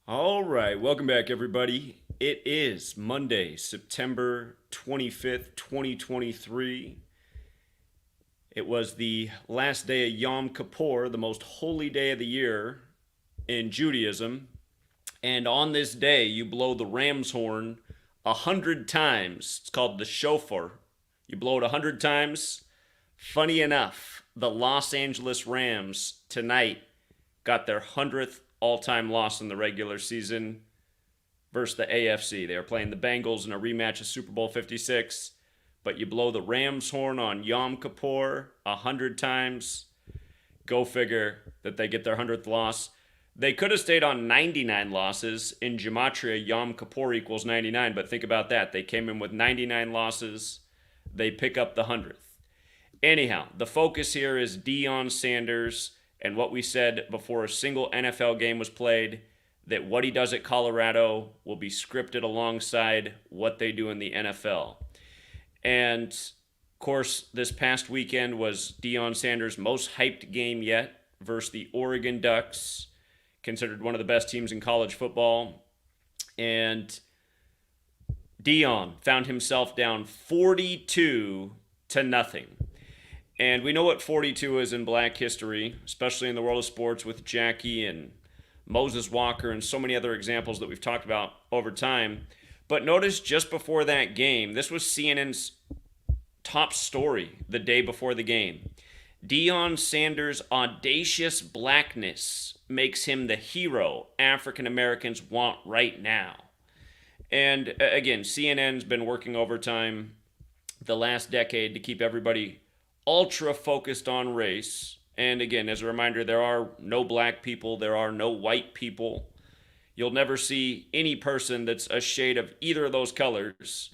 All right, welcome back, everybody. It is Monday, September 25th, 2023. It was the last day of Yom Kippur, the most holy day of the year in Judaism. And on this day, you blow the ram's horn 100 times. It's called the shofar. You blow it 100 times. Funny enough, the Los Angeles Rams tonight got their 100th all-time loss in the regular season versus the AFC. They are playing the Bengals in a rematch of Super Bowl 56, but you blow the Rams horn on Yom Kippur 100 times. Go figure that they get their 100th loss. They could have stayed on 99 losses. In Gematria, Yom Kippur equals 99, but think about that. They came in with 99 losses. They pick up the 100th. Anyhow, the focus here is Deion Sanders and what we said before a single NFL game was played, that what he does at Colorado will be scripted alongside what they do in the NFL. And, of course, this past weekend was Deion Sanders' most hyped game yet versus the Oregon Ducks, considered one of the best teams in college football. And Deion found himself down 42-0. And we know what 42 is in black history, especially in the world of sports with Jackie and Moses Walker and so many other examples that we've talked about over time. But notice just before that game, this was CNN's top story the day before the game. Deion Sanders' audacious blackness makes him the hero African Americans want right now. And again, CNN's been working overtime the last decade to keep everybody ultra focused on race. And again, as a reminder, there are no black people, there are no white people. You'll never see any person that's a shade of either of those colors.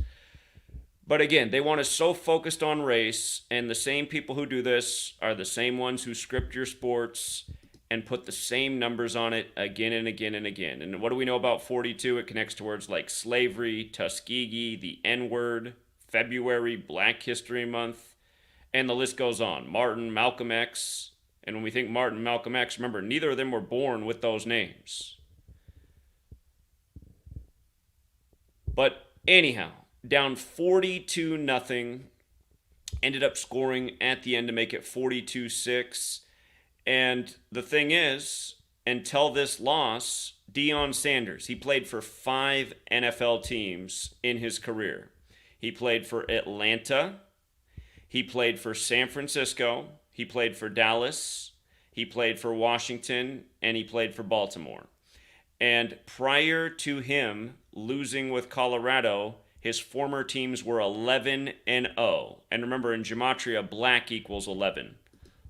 But again, they want us so focused on race, and the same people who do this are the same ones who script your sports and put the same numbers on it again and again and again. And what do we know about 42? It connects to words like slavery, Tuskegee, the N-word, February, Black History Month, and the list goes on. Martin, Malcolm X. And when we think Martin, Malcolm X, remember, neither of them were born with those names. But anyhow, down 42-0, ended up scoring at the end to make it 42-6. And the thing is, until this loss, Deion Sanders, he played for 5 NFL teams in his career. He played for Atlanta. He played for San Francisco, he played for Dallas, he played for Washington, and he played for Baltimore. And prior to him losing with Colorado, his former teams were 11-0. And remember, in Gematria, black equals 11.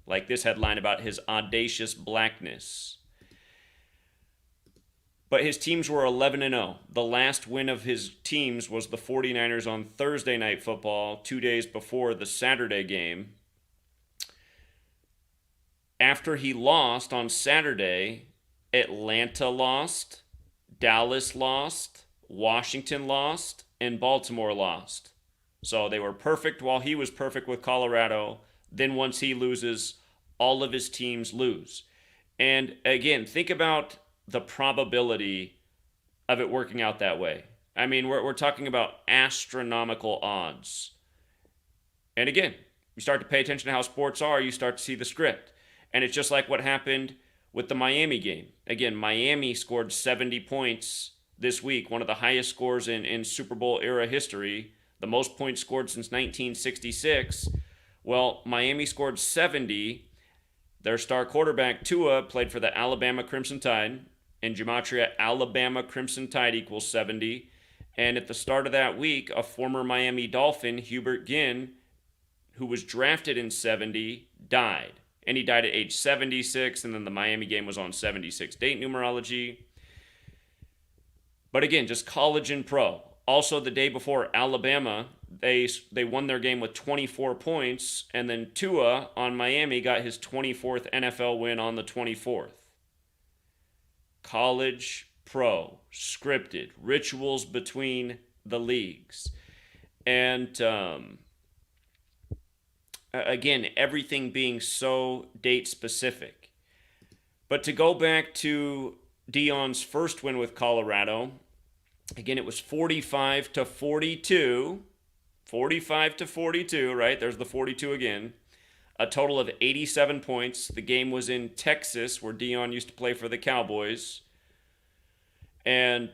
Like this headline about his audacious blackness. But his teams were 11-0. The last win of his teams was the 49ers on Thursday Night Football, 2 days before the Saturday game. After he lost on Saturday, Atlanta lost, Dallas lost, Washington lost, and Baltimore lost. So they were perfect while he was perfect with Colorado. Then once he loses, all of his teams lose. And again, think about the probability of it working out that way. I mean, we're talking about astronomical odds. And again, you start to pay attention to how sports are, you start to see the script. And it's just like what happened with the Miami game. Again, Miami scored 70 points this week, one of the highest scores in Super Bowl era history, the most points scored since 1966. Well, Miami scored 70. Their star quarterback, Tua, played for the Alabama Crimson Tide. In Gematria, Alabama Crimson Tide equals 70. And at the start of that week, a former Miami Dolphin, Hubert Ginn, who was drafted in 70, died. And he died at age 76, and then the Miami game was on 76 date numerology. But again, just college and pro. Also, the day before Alabama, they won their game with 24 points, and then Tua on Miami got his 24th NFL win on the 24th. College, pro, scripted, rituals between the leagues. And again, everything being so date specific. But to go back to Deion's first win with Colorado. Again, it was 45-42. 45-42, right? There's the 42 again. A total of 87 points. The game was in Texas, where Deion used to play for the Cowboys. And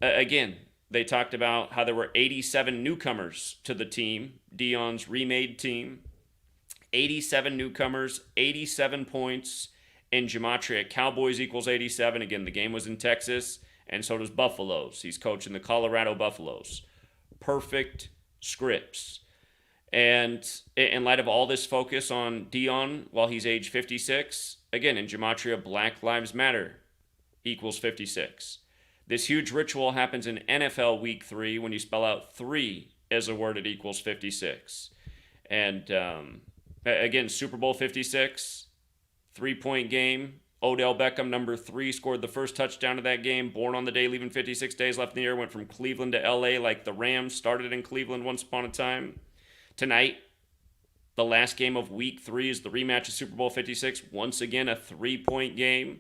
again, they talked about how there were 87 newcomers to the team, Deion's remade team. 87 newcomers, 87 points in Gematria. Cowboys equals 87. Again, the game was in Texas, and so does Buffaloes. He's coaching the Colorado Buffaloes. Perfect scripts. And in light of all this focus on Deion while he's age 56, again, in Gematria, Black Lives Matter equals 56. This huge ritual happens in NFL Week 3 when you spell out 3 as a word, it equals 56. And again, Super Bowl 56, 3-point game. Odell Beckham, number 3, scored the first touchdown of that game. Born on the day, leaving 56 days left in the year. Went from Cleveland to LA like the Rams started in Cleveland once upon a time. Tonight, the last game of Week 3 is the rematch of Super Bowl 56. Once again, a 3-point game.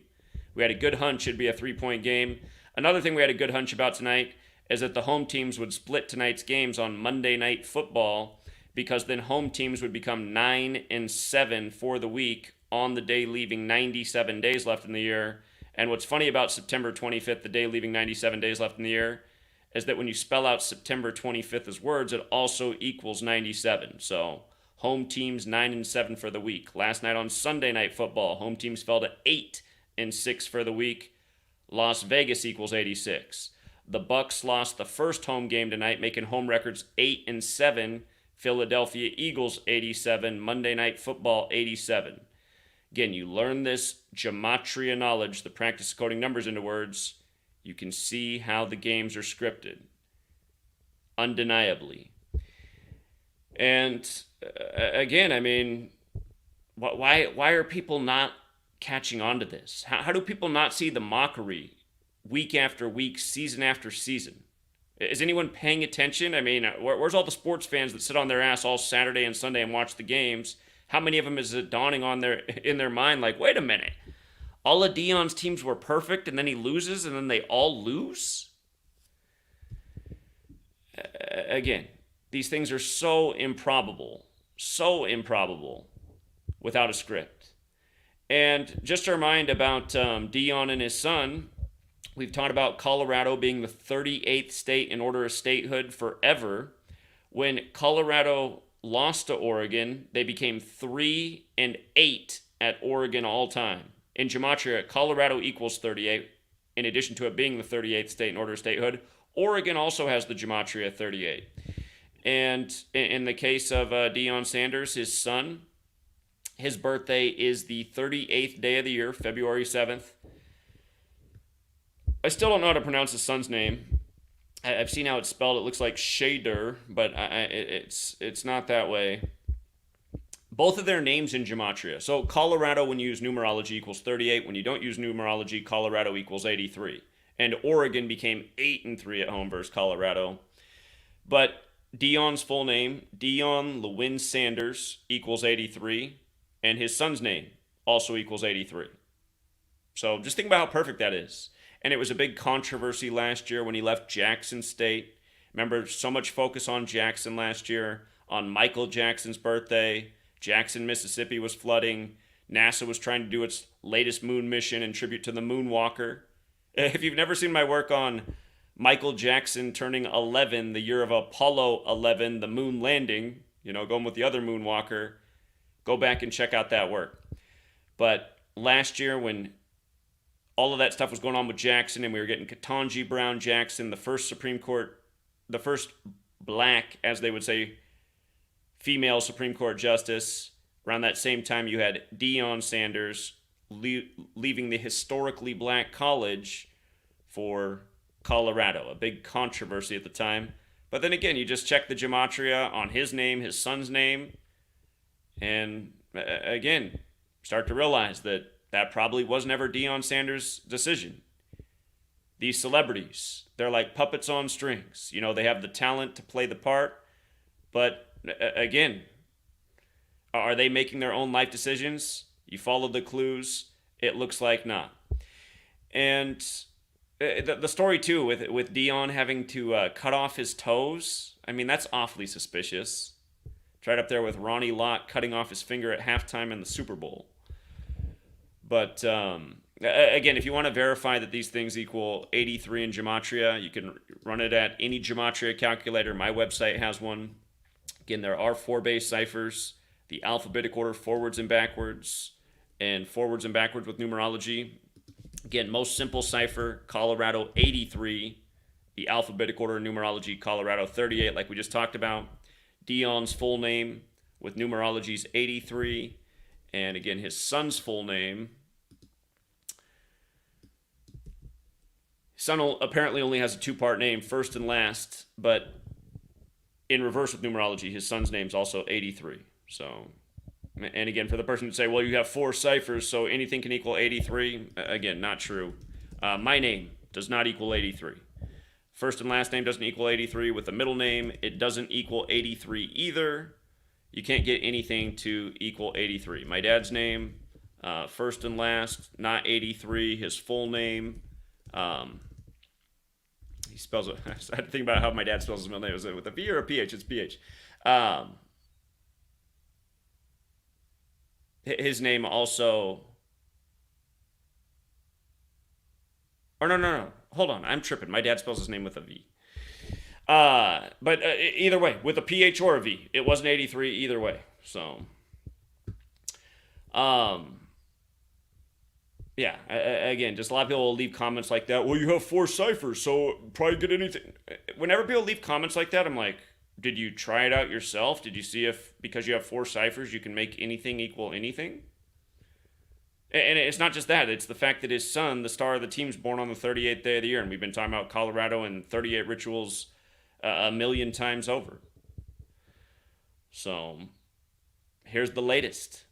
We had a good hunch it'd be a 3-point game. Another thing we had a good hunch about tonight is that the home teams would split tonight's games on Monday Night Football, because then home teams would become 9-7 for the week on the day leaving 97 days left in the year. And what's funny about September 25th, the day leaving 97 days left in the year, is that when you spell out September 25th as words, it also equals 97. So home teams 9-7 for the week. Last night on Sunday Night Football, home teams fell to 8-6 for the week. Las Vegas equals 86. The Bucks lost the first home game tonight, making home records 8-7. Philadelphia Eagles 87. Monday Night Football 87. Again, you learn this gematria knowledge, the practice of coding numbers into words. You can see how the games are scripted. Undeniably. And again, I mean, why are people not catching on to this? How do people not see the mockery week after week, season after season? Is anyone paying attention? I mean, where's all the sports fans that sit on their ass all Saturday and Sunday and watch the games? How many of them is it dawning on in their mind like, wait a minute, all of Deion's teams were perfect and then he loses and then they all lose? Again, these things are so improbable without a script. And just to remind about Deion and his son, we've talked about Colorado being the 38th state in order of statehood forever. When Colorado lost to Oregon, they became 3-8 at Oregon all time. In Gematria, Colorado equals 38. In addition to it being the 38th state in order of statehood, Oregon also has the Gematria 38. And in the case of Deion Sanders, his son, his birthday is the 38th day of the year, February 7th. I still don't know how to pronounce his son's name. I've seen how it's spelled. It looks like Shader, but it's not that way. Both of their names in Gematria. So Colorado, when you use numerology, equals 38. When you don't use numerology, Colorado equals 83. And Oregon became 8-3 at home versus Colorado. But Deion's full name, Deion Lewin Sanders, equals 83. And his son's name also equals 83. So just think about how perfect that is. And it was a big controversy last year when he left Jackson State. Remember, so much focus on Jackson last year, on Michael Jackson's birthday. Jackson, Mississippi was flooding. NASA was trying to do its latest moon mission in tribute to the moonwalker. If you've never seen my work on Michael Jackson turning 11, the year of Apollo 11, the moon landing, going with the other moonwalker, go back and check out that work. But last year when all of that stuff was going on with Jackson, and we were getting Ketanji Brown Jackson, the first black, as they would say, female Supreme Court justice. Around that same time, you had Deion Sanders leaving the historically black college for Colorado. A big controversy at the time. But then again, you just check the gematria on his name, his son's name, and again, start to realize that probably was never Deion Sanders' decision. These celebrities, they're like puppets on strings. They have the talent to play the part, but again, are they making their own life decisions? You follow the clues, it looks like not. And the story too with Deion having to cut off his toes. I mean, that's awfully suspicious. Right up there with Ronnie Lott cutting off his finger at halftime in the Super Bowl. But again, if you want to verify that these things equal 83 in Gematria, you can run it at any Gematria calculator. My website has one. Again, there are 4 base ciphers, the alphabetic order forwards and backwards with numerology. Again, most simple cipher, Colorado 83. The alphabetic order numerology, Colorado 38, like we just talked about. Deion's full name with numerology's 83. And again, his son's full name. His son apparently only has a 2-part name, first and last, but in reverse with numerology, his son's name's also 83. So, and again, for the person to say, well, you have 4 ciphers, so anything can equal 83. Again, not true. My name does not equal 83. First and last name doesn't equal 83. With the middle name, it doesn't equal 83 either. You can't get anything to equal 83. My dad's name, first and last, not 83. His full name, he spells it. I had to think about how my dad spells his middle name. Is it with a V or a PH? It's PH. His name also. Or no. Hold on. I'm tripping. My dad spells his name with a V. But either way, with a PH or a V, it wasn't 83 either way. So, yeah, again, just a lot of people will leave comments like that. Well, you have 4 ciphers, so probably get anything. Whenever people leave comments like that, I'm like, did you try it out yourself? Did you see if, because you have 4 ciphers, you can make anything equal anything? And it's not just that. It's the fact that his son, the star of the team, is born on the 38th day of the year. And we've been talking about Colorado and 38 rituals a million times over. So here's the latest.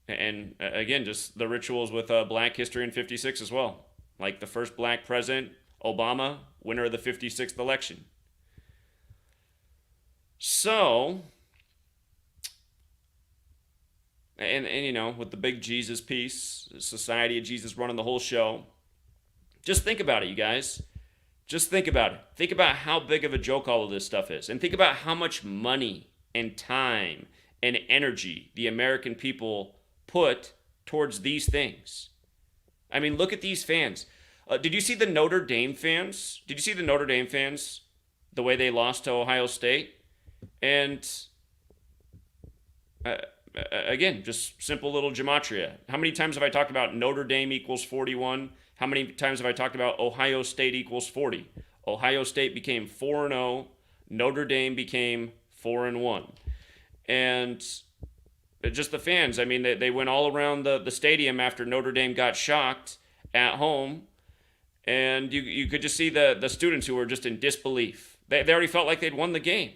And again, just the rituals with Black history in 56 as well. Like the first black president, Obama, winner of the 56th election. So, and you know, with the big Jesus piece, Society of Jesus running the whole show, just think about it, you guys. Just think about it. Think about how big of a joke all of this stuff is. And think about how much money and time and energy the American people put towards these things. I mean, look at these fans. Did you see the Notre Dame fans? Did you see the Notre Dame fans? The way they lost to Ohio State? And again, just simple little gematria. How many times have I talked about Notre Dame equals 41? How many times have I talked about Ohio State equals 40? Ohio State became 4-0. Notre Dame became 4-1. And just the fans, I mean, they went all around the stadium after Notre Dame got shocked at home. And you could just see the students who were just in disbelief. They already felt like they'd won the game.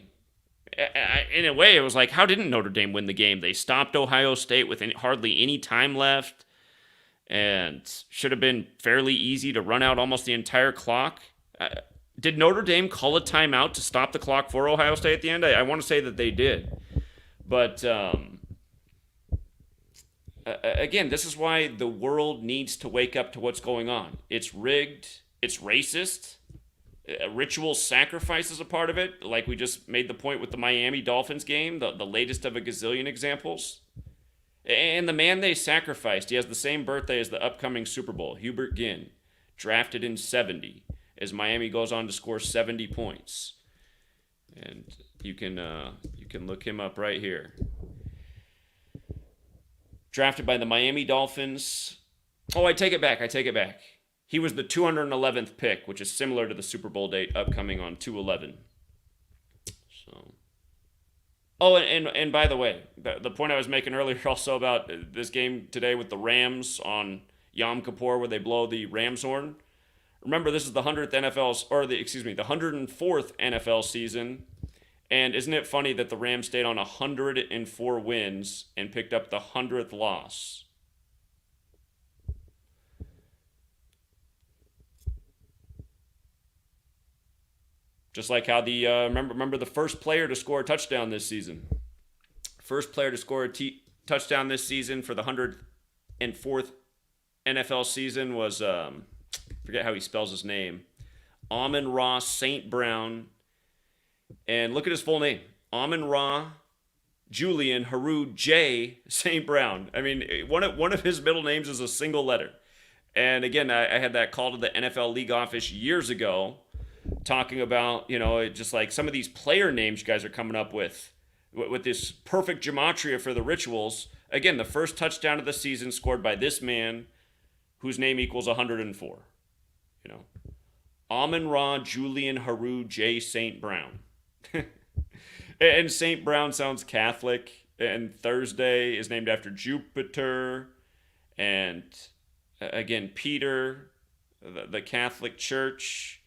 In a way, it was like, how didn't Notre Dame win the game? They stopped Ohio State with hardly any time left and should have been fairly easy to run out almost the entire clock. Did Notre Dame call a timeout to stop the clock for Ohio State at the end? I want to say that they did. But again, this is why the world needs to wake up to what's going on. It's rigged. It's racist. Ritual sacrifice is a part of it, like we just made the point with the Miami Dolphins game, the latest of a gazillion examples. And the man they sacrificed, he has the same birthday as the upcoming Super Bowl, Hubert Ginn, drafted in 70, as Miami goes on to score 70 points. And you can look him up right here. Drafted by the Miami Dolphins. Oh, I take it back. He was the 211th pick, which is similar to the Super Bowl date upcoming on 2/11. So, oh, and by the way, the point I was making earlier also about this game today with the Rams on Yom Kippur, where they blow the Rams horn. Remember, this is the 104th NFL season, and isn't it funny that the Rams stayed on 104 wins and picked up the 100th loss? Just like how the remember the first player to score a touchdown this season. First player to score a touchdown this season for the 104th NFL season was, forget how he spells his name, Amon-Ra St. Brown. And look at his full name, Amon-Ra Julian Haru J. St. Brown. I mean, one of his middle names is a single letter. And again, I had that call to the NFL league office years ago talking about, just like some of these player names you guys are coming up with this perfect gematria for the rituals. Again, the first touchdown of the season scored by this man whose name equals 104. Amon-Ra Julian Haru J. St. Brown. And St. Brown sounds Catholic. And Thursday is named after Jupiter. And again, Peter, the Catholic Church.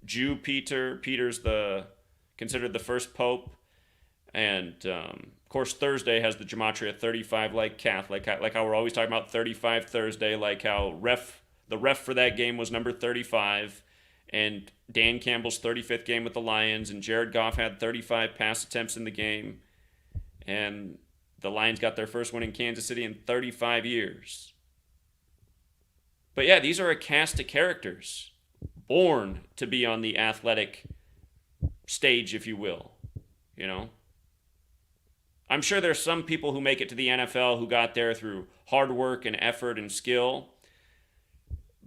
Jew Peter. Peter's considered the first pope. And of course, Thursday has the Gematria 35 like Catholic. Like how we're always talking about 35 Thursday. Like how the ref for that game was number 35. And Dan Campbell's 35th game with the Lions, and Jared Goff had 35 pass attempts in the game. And the Lions got their first win in Kansas City in 35 years. But yeah, these are a cast of characters born to be on the athletic stage, if you will. I'm sure there's some people who make it to the NFL who got there through hard work and effort and skill.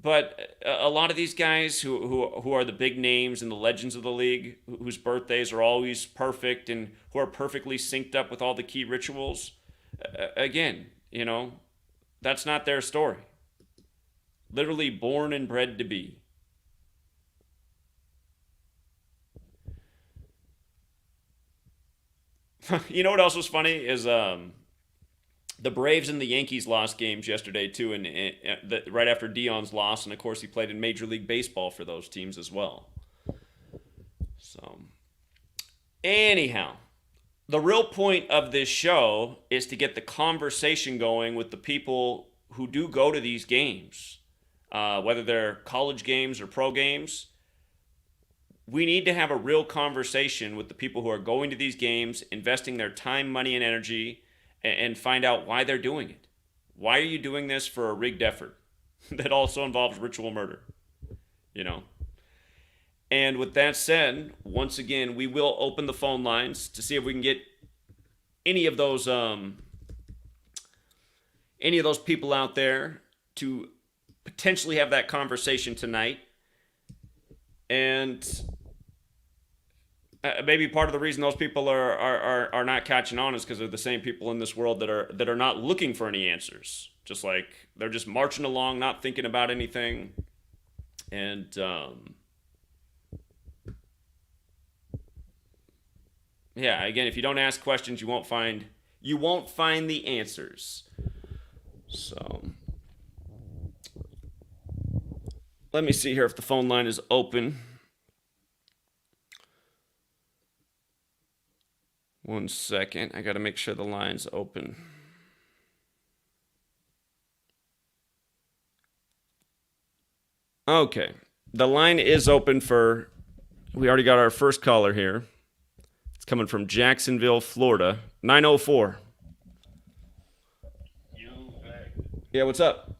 But a lot of these guys who are the big names and the legends of the league, whose birthdays are always perfect and who are perfectly synced up with all the key rituals, again, that's not their story. Literally born and bred to be. You know what else was funny is the Braves and the Yankees lost games yesterday too, and right after Deion's loss, and of course he played in Major League Baseball for those teams as well. So, anyhow, the real point of this show is to get the conversation going with the people who do go to these games, whether they're college games or pro games. We need to have a real conversation with the people who are going to these games, investing their time, money, and energy, and find out why they're doing it. Why are you doing this for a rigged effort that also involves ritual murder? And with that said, once again, we will open the phone lines to see if we can get any of those people out there to potentially have that conversation tonight. And maybe part of the reason those people are not catching on is because they're the same people in this world that are not looking for any answers. Just like they're just marching along, not thinking about anything. And again, if you don't ask questions, you won't find the answers. So let me see here if the phone line is open. One second. I got to make sure the line's open. Okay. The line is open we already got our first caller here. It's coming from Jacksonville, Florida. 904. Yeah, what's up?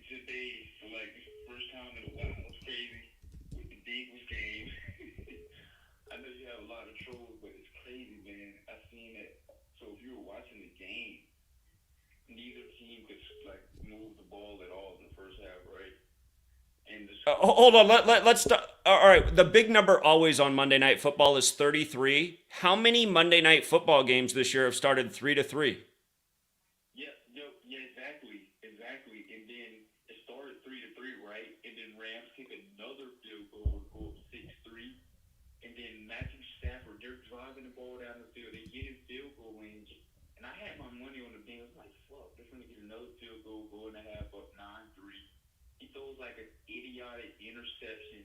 Today for like the first time in a while. It was crazy with the Eagles game. I know you have a lot of trolls, but it's crazy, man. I seen it. So if you were watching the game, neither team could like move the ball at all in the first half, right? And hold on, let's start. All right, the big number always on Monday Night Football is 33. How many Monday Night Football games this year have started 3-3? Exactly. And then it started 3-3, right? And then Rams kick another field goal to go up 6-3. And then Matthew Stafford, they're driving the ball down the field. They get in field goal range. And I had my money on the Bengals. Like, fuck, they're going to get another field goal, go and a half up 9-3. He throws like an idiotic interception.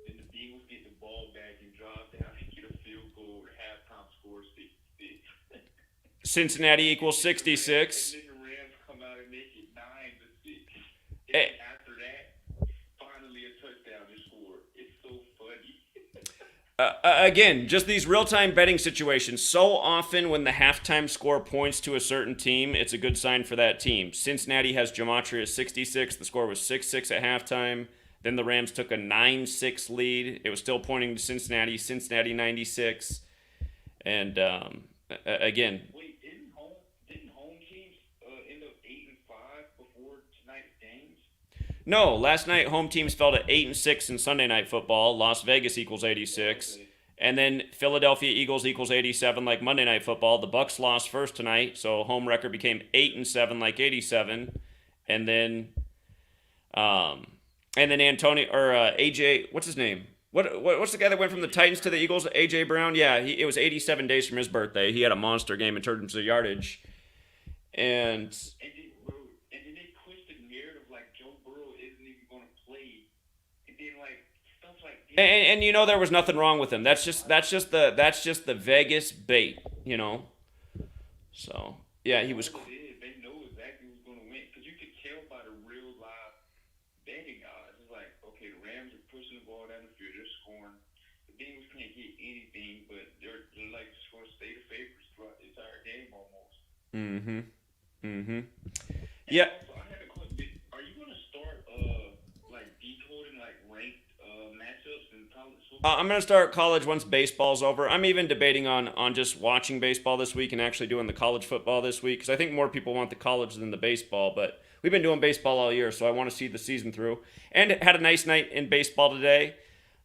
Then the Bengals get the ball back and drive down and get a field goal. The halftime score 66. Cincinnati equals 66. And then the Rams come out and make it 9-6. Again, just these real-time betting situations. So often when the halftime score points to a certain team, it's a good sign for that team. Cincinnati has Gematria 66. The score was 6-6 at halftime. Then the Rams took a 9-6 lead. It was still pointing to Cincinnati. Cincinnati 96. And again, Wait, didn't home teams end up 8-5 before tonight's games? no, last night home teams fell to 8-6 in Sunday Night Football. Las Vegas equals 86. Okay. And then Philadelphia Eagles equals 87 like Monday Night Football. The Bucks lost first tonight, so home record became 8-7 like 87. And then Antonio or AJ, what's his name? What's the guy that went from the Titans to the Eagles? AJ Brown. Yeah, it was 87 days from his birthday. He had a monster game in terms of yardage. And And then they twisted narrative like Joe Burrow isn't even going to play, and then like stuff like this. and you know there was nothing wrong with him. That's just the Vegas bait, you know. So yeah, he was. They know exactly who's going to win because you could tell by the real live betting odds. It's like, okay, the Rams are pushing the ball down the field, they're scoring. The Bengals can't hit anything, but they're like just going to stay the favorites throughout the entire game almost. Yeah. Also, I had a question. Are you going to start like decoding like ranked matchups in college football? I'm going to start college once baseball's over. I'm even debating on just watching baseball this week and actually doing the college football this week because I think more people want the college than the baseball. But we've been doing baseball all year, so I want to see the season through. And had a nice night in baseball today.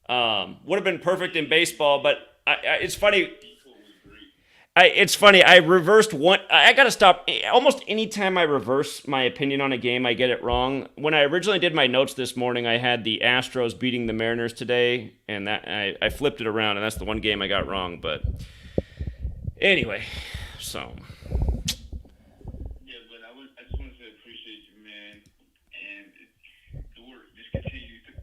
Would have been perfect in baseball, but it's funny. It's funny. I reversed one. I gotta stop. Almost any time I reverse my opinion on a game, I get it wrong. When I originally did my notes this morning, I had the Astros beating the Mariners today, and that I flipped it around, and that's the one game I got wrong. But anyway, so Yeah, but I just want to say appreciate you, man, and the work just continues to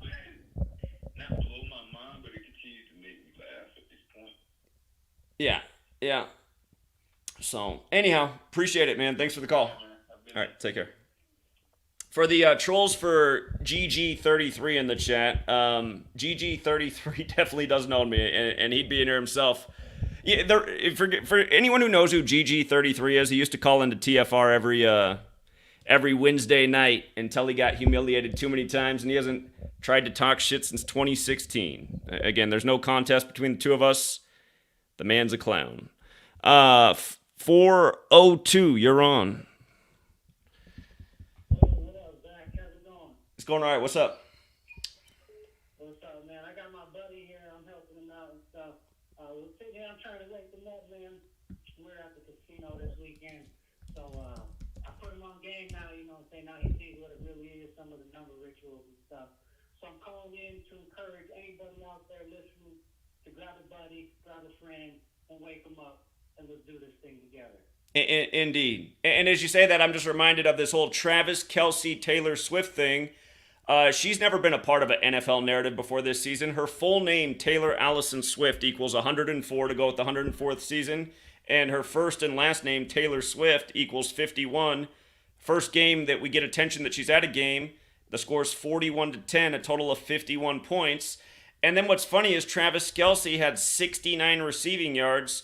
not blow my mind, but it continues to make me laugh at this point. yeah. So anyhow, appreciate it, man. Thanks for the call. All right, take care. For the trolls for GG33 in the chat, GG33 definitely doesn't own me, and he'd be in here himself. Yeah, for anyone who knows who GG33 is, he used to call into TFR every Wednesday night until he got humiliated too many times, and he hasn't tried to talk shit since 2016. Again, there's no contest between the two of us. The man's a clown. 402, you're on. What up, Zach? How's it going? It's going all right. What's up? What's up, man? I got my buddy here. I'm helping him out and stuff. We're sitting here. I'm trying to wake him up, man. We're at the casino this weekend. So I put him on game now, you know what I'm saying? Now he sees what it really is, some of the number rituals and stuff. So I'm calling in to encourage anybody out there listening to grab a buddy, grab a friend, and wake them up. And let's do this thing together. Indeed. And as you say that, I'm just reminded of this whole Travis Kelce Taylor Swift thing. She's never been a part of an NFL narrative before this season. Her full name, Taylor Allison Swift, equals 104 to go with the 104th season. And her first and last name, Taylor Swift, equals 51. First game that we get attention that she's at a game. The score's 41-10, a total of 51 points. And then what's funny is Travis Kelce had 69 receiving yards.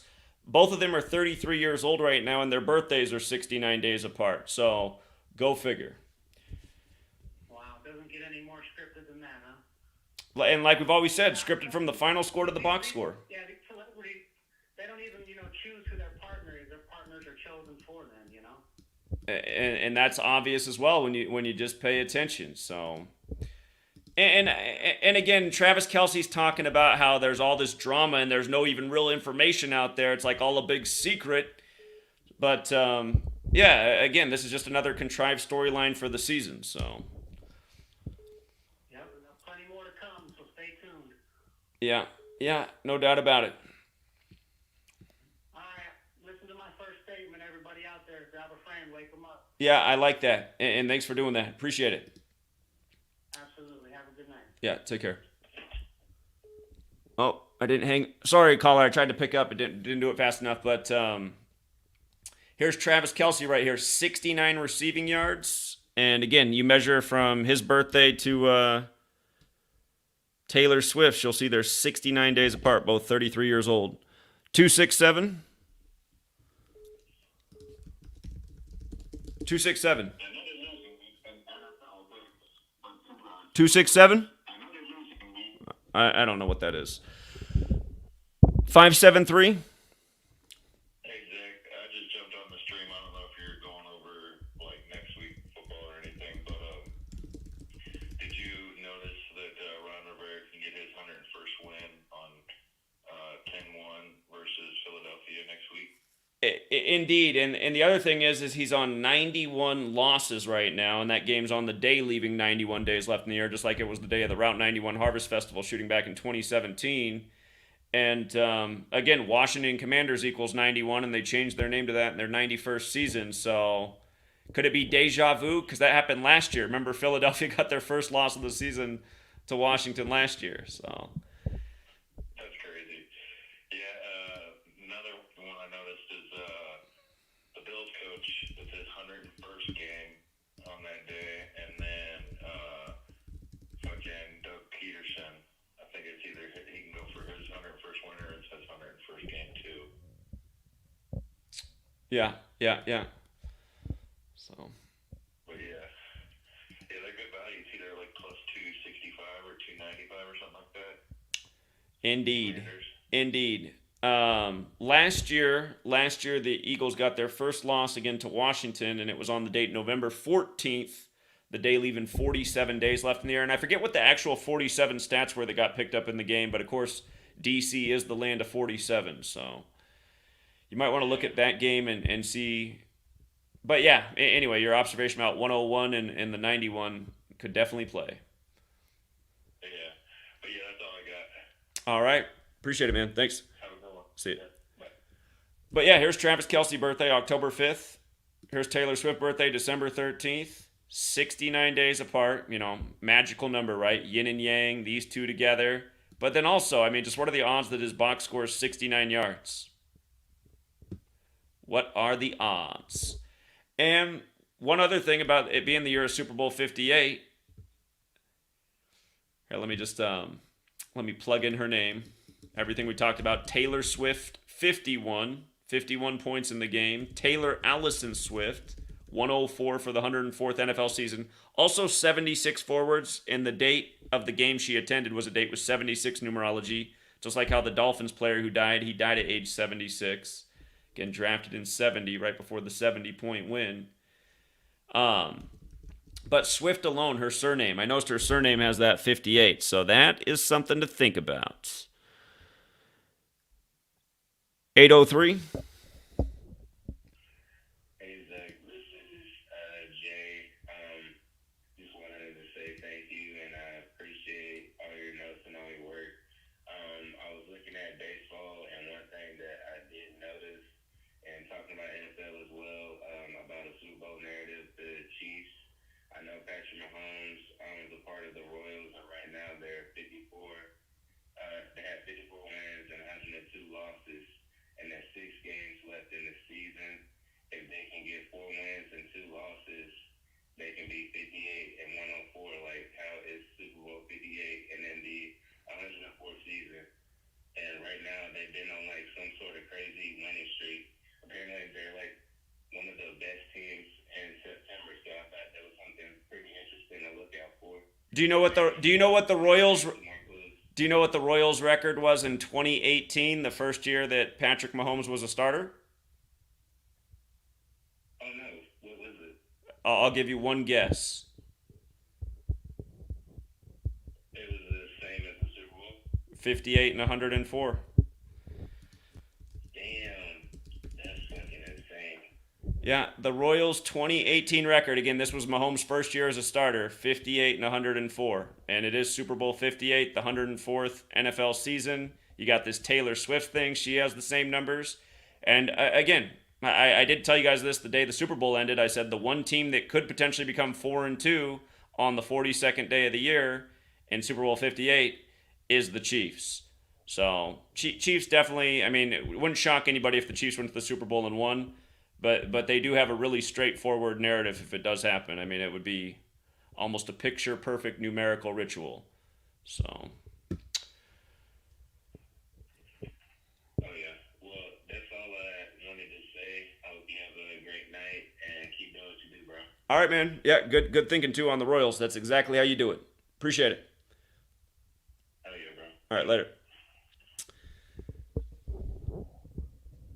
Both of them are 33 years old right now, and their birthdays are 69 days apart. So, go figure. Wow, doesn't get any more scripted than that, huh? And like we've always said, scripted from the final score to the box score. Yeah, the celebrities, they don't even, choose who their partner is. Their partners are chosen for them, And that's obvious as well when you just pay attention. So, and again, Travis Kelce's talking about how there's all this drama and there's no even real information out there. It's like all a big secret. But yeah, again, this is just another contrived storyline for the season. So. Yep, there's plenty more to come, so stay tuned. Yeah, no doubt about it. All right, listen to my first statement, everybody out there. Grab a friend, wake them up. Yeah, I like that. And thanks for doing that. Appreciate it. Absolutely. Have a good night. Yeah, take care. Oh, I didn't hang. Sorry, caller. I tried to pick up. It didn't do it fast enough. But here's Travis Kelce right here. 69 receiving yards. And again, you measure from his birthday to Taylor Swift, she'll see they're 69 days apart, both 33 years old. 267. 267. 267? I don't know what that is. 573. Hey, Zach, I just jumped on the stream. I don't know if you're going over, like, next week football or anything, but did you notice that Ron Rivera can get his 101st win on 10-1 versus Philadelphia next week? Indeed, and the other thing is he's on 91 losses right now, and that game's on the day leaving 91 days left in the year, just like it was the day of the Route 91 Harvest Festival shooting back in 2017. And again, Washington Commanders equals 91, and they changed their name to that in their 91st season. So could it be deja vu? Because that happened last year. Remember, Philadelphia got their first loss of the season to Washington last year. So That's crazy. Yeah, another one I noticed is the Bills coach with his 101st game on that day, and then fucking Doug Peterson. I think it's either he can go for his 101st win or it's his 101st game too. yeah. So But yeah, they're good values. Either like plus 265 or 295 or something like that. Indeed. Last year, the Eagles got their first loss again to Washington, and it was on the date November 14th, the day leaving 47 days left in the year. And I forget what the actual 47 stats were that got picked up in the game, but of course, DC is the land of 47, so you might want to look at that game and see. But yeah, anyway, your observation about 101 and the 91 could definitely play. Yeah, but yeah, that's all I got. All right. Appreciate it, man. Thanks. Have a good one. See you. Bye. But yeah, here's Travis Kelce birthday, October 5th. Here's Taylor Swift birthday, December 13th. 69 days apart, magical number, right? Yin and yang, these two together. But then also, just what are the odds that his box scores 69 yards? What are the odds? And one other thing about it being the year of Super Bowl 58. Here, let me just let me plug in her name. Everything we talked about. Taylor Swift, 51 points in the game. Taylor Allison Swift, 104 for the 104th NFL season. Also 76 forwards, and the date of the game she attended was a date with 76 numerology. Just like how the Dolphins player who died, he died at age 76. Again, drafted in 70, right before the 70-point win. But Swift alone, her surname, I noticed her surname has that 58, so that is something to think about. 803. Hey, Zach, this is Jay. Just wanted to say thank you, and I appreciate all your notes and all your work. I was looking at baseball, and one thing that I did notice, and talking about NFL as well, about a Super Bowl narrative, the Chiefs. I know Patrick Mahomes is a part of the Royals, and right now they're 54. They have 54 wins and 102 losses, and there's 6 games left in the season. If they can get 4 wins and 2 losses, they can be 58 and 104. Like how is Super Bowl 58 and then the 104th season? And right now they've been on like some sort of crazy winning streak. Apparently they're like one of the best teams in September, so I thought that was something pretty interesting to look out for. Do you know what the Royals record was in 2018, the first year that Patrick Mahomes was a starter? Oh no, what was it? I'll give you one guess. It was the same as the Super Bowl. 58 and 104. Yeah, the Royals' 2018 record, again, this was Mahomes' first year as a starter, 58 and 104. And it is Super Bowl 58, the 104th NFL season. You got this Taylor Swift thing. She has the same numbers. And again, I did tell you guys this the day the Super Bowl ended. I said the one team that could potentially become 4-2 on the 42nd day of the year in Super Bowl 58 is the Chiefs. So Chiefs definitely, it wouldn't shock anybody if the Chiefs went to the Super Bowl and won. But they do have a really straightforward narrative if it does happen. It would be almost a picture-perfect numerical ritual. So All right, man. Yeah, good thinking too on the Royals. That's exactly how you do it. Appreciate it. Hell yeah, bro. All right, later.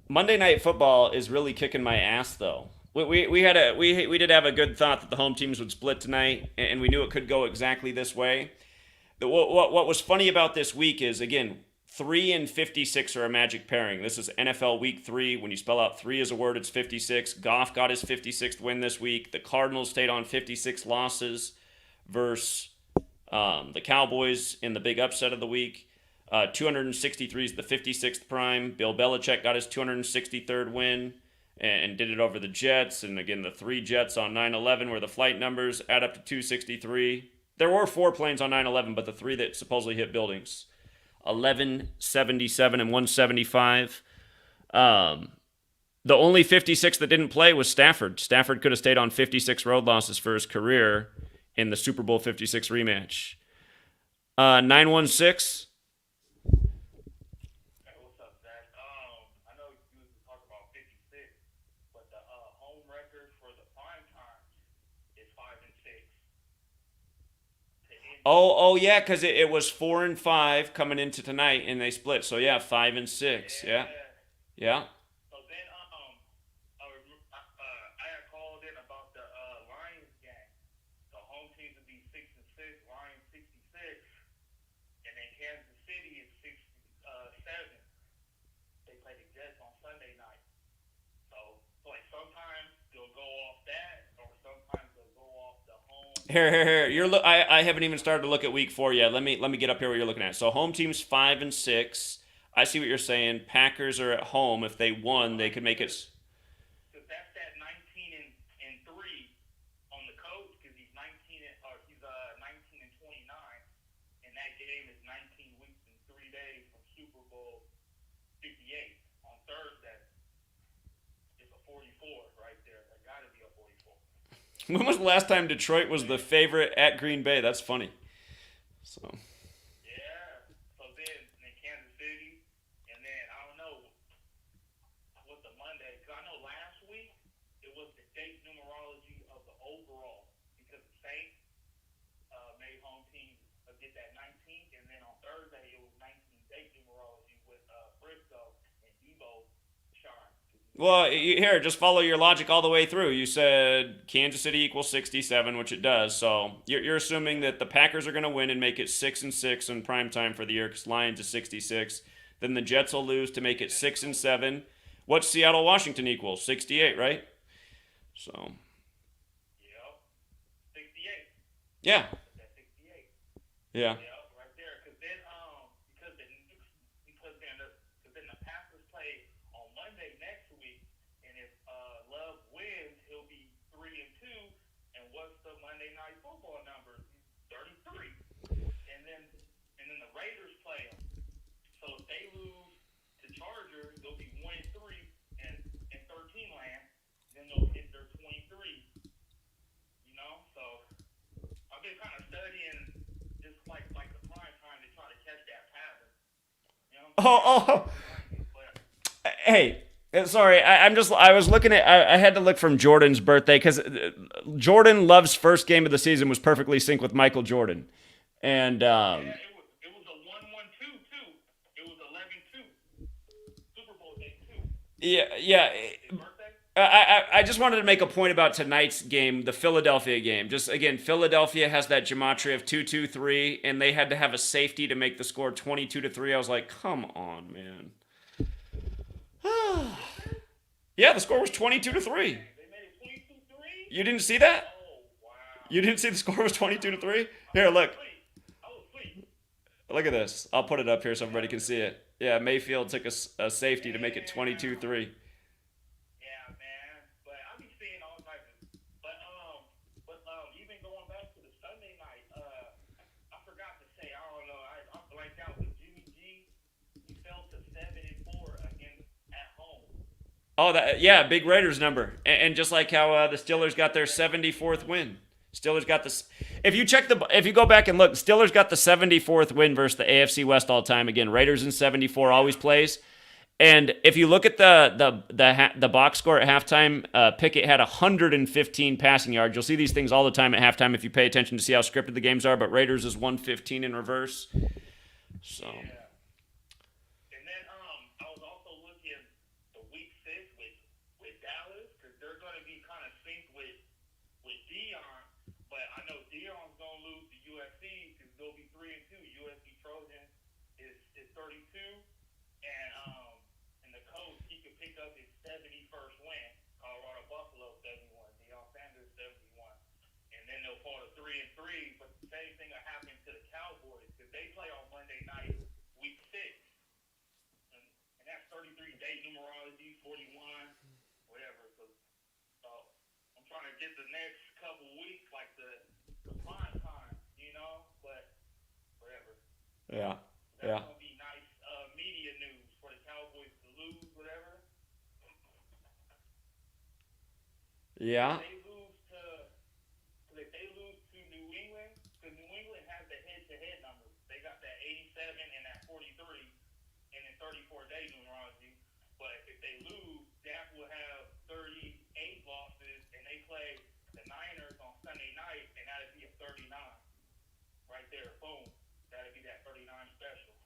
Monday Night Football is really kicking my ass, though. We did have a good thought that the home teams would split tonight, and we knew it could go exactly this way. What was funny about this week is, again, 3 and 56 are a magic pairing. This is NFL Week 3. When you spell out 3 as a word, it's 56. Goff got his 56th win this week. The Cardinals stayed on 56 losses versus the Cowboys in the big upset of the week. 263 is the 56th prime. Bill Belichick got his 263rd win and did it over the Jets. And again, the 3 Jets on 9/11 where the flight numbers add up to 263. There were 4 planes on 9/11, but the 3 that supposedly hit buildings. 11, 77, and 175. The only 56 that didn't play was Stafford. Stafford could have stayed on 56 road losses for his career in the Super Bowl 56 rematch. 916. Hey, what's up, Zach? I know you was talking about 56, but the home record for the prime time is 5-6. Oh yeah, because it was 4 and 5 coming into tonight, and they split. So yeah, 5 and 6. Yeah. So then, I got called in about the Lions game. The home teams would be 6-6, Lions 66, and then Kansas City is 67. They play the Jets on Sunday night. So like sometimes they'll go off that, or sometimes they'll go off the home. Here. I haven't even started to look at week 4 yet. Let me get up here what you're looking at. So home teams 5 and 6. I see what you're saying. Packers are at home. If they won, they could make it. Because that's that 19-3 on the coach, because he's 19 and 29, and that game is 19 weeks and 3 days from Super Bowl 58 on Thursday. It's a 44 right there. That got to be a 44. When was the last time Detroit was the favorite at Green Bay? That's funny. So. Yeah. So then Kansas City, and then I don't know what the Monday, because I know last week it was the date numerology of the overall, because the Saints made home team get that 19th, and then on Thursday it was 19 date numerology with Briscoe and Debo Shine. Well, here, just follow your logic all the way through. You said Kansas City equals 67, which it does. So you're assuming that the Packers are going to win and make it 6-6 in prime time for the year because Lions is 66. Then the Jets will lose to make it 6-7. What's Seattle Washington equal? 68, right? So. Yep. 68. Yeah. That's 68. Yeah. Yeah, right there. Because then the Packers play on Monday next week, and if Love wins, he'll be 3-2. And what's the Monday Night Football number? 33. And then the Raiders play them. So if they lose to Chargers, they'll be 1-3 and in 13 land. Then they'll hit their 23. You know, so I've been kind of studying just like the prime time to try to catch that pattern. You know? Hey, sorry. I was looking at. I had to look from Jordan's birthday because Jordan Love's first game of the season was perfectly synced with Michael Jordan, and Yeah, it was a 1-1-2 too. It was 11-2. Super Bowl day 2. yeah. His birthday. I just wanted to make a point about tonight's game, the Philadelphia game. Just again, Philadelphia has that gematria of 2-2-3, and they had to have a safety to make the score 22-3. I was like, come on, man. Yeah, the score was 22-3. They made it 22-3. You didn't see that? Oh wow. You didn't see the score was 22-3? Here, look. I was asleep. Look at this. I'll put it up here so everybody can see it. Yeah, Mayfield took a safety to make it 22-3. Yeah, man. But I be seeing all types of. But even going back to the Sunday night, I forgot to say. I don't know. I blanked out with Jimmy G. He fell to 7-4 against at home. Oh, yeah, big Raiders number. And just like how the Steelers got their 74th win. Steelers got this. If you go back and look, Steelers got the 74th win versus the AFC West all time. Again, Raiders in 74 always plays. And if you look at the box score at halftime, Pickett had 115 passing yards. You'll see these things all the time at halftime if you pay attention to see how scripted the games are. But Raiders is 115 in reverse. So. Yeah. And then I was also looking at the week 6 with Dallas because they're going to be kind of synced with Deion. But I know Deion's going to lose to USC because they'll be 3-2. USC Trojan is 32, and the coach, he could pick up his 71st win. Colorado Buffalo 71, Deion Sanders 71, and then they'll fall to 3-3. But the same thing will happen to the Cowboys because they play on Monday night, week 6, and that's 33-day numerology, 41, whatever. So I'm trying to get the next couple weeks like the prime time, but whatever. Yeah. That's gonna be nice media news for the Cowboys to lose, whatever. Yeah. If they lose to New England, because New England has the head-to-head numbers. They got that 87 and that 43, and then 34-day numerology. But if they lose, Dak will have 38 losses, and they play the Niners on Sunday night, and that'd be a 39 right there. Boom. That'd be that 39 special.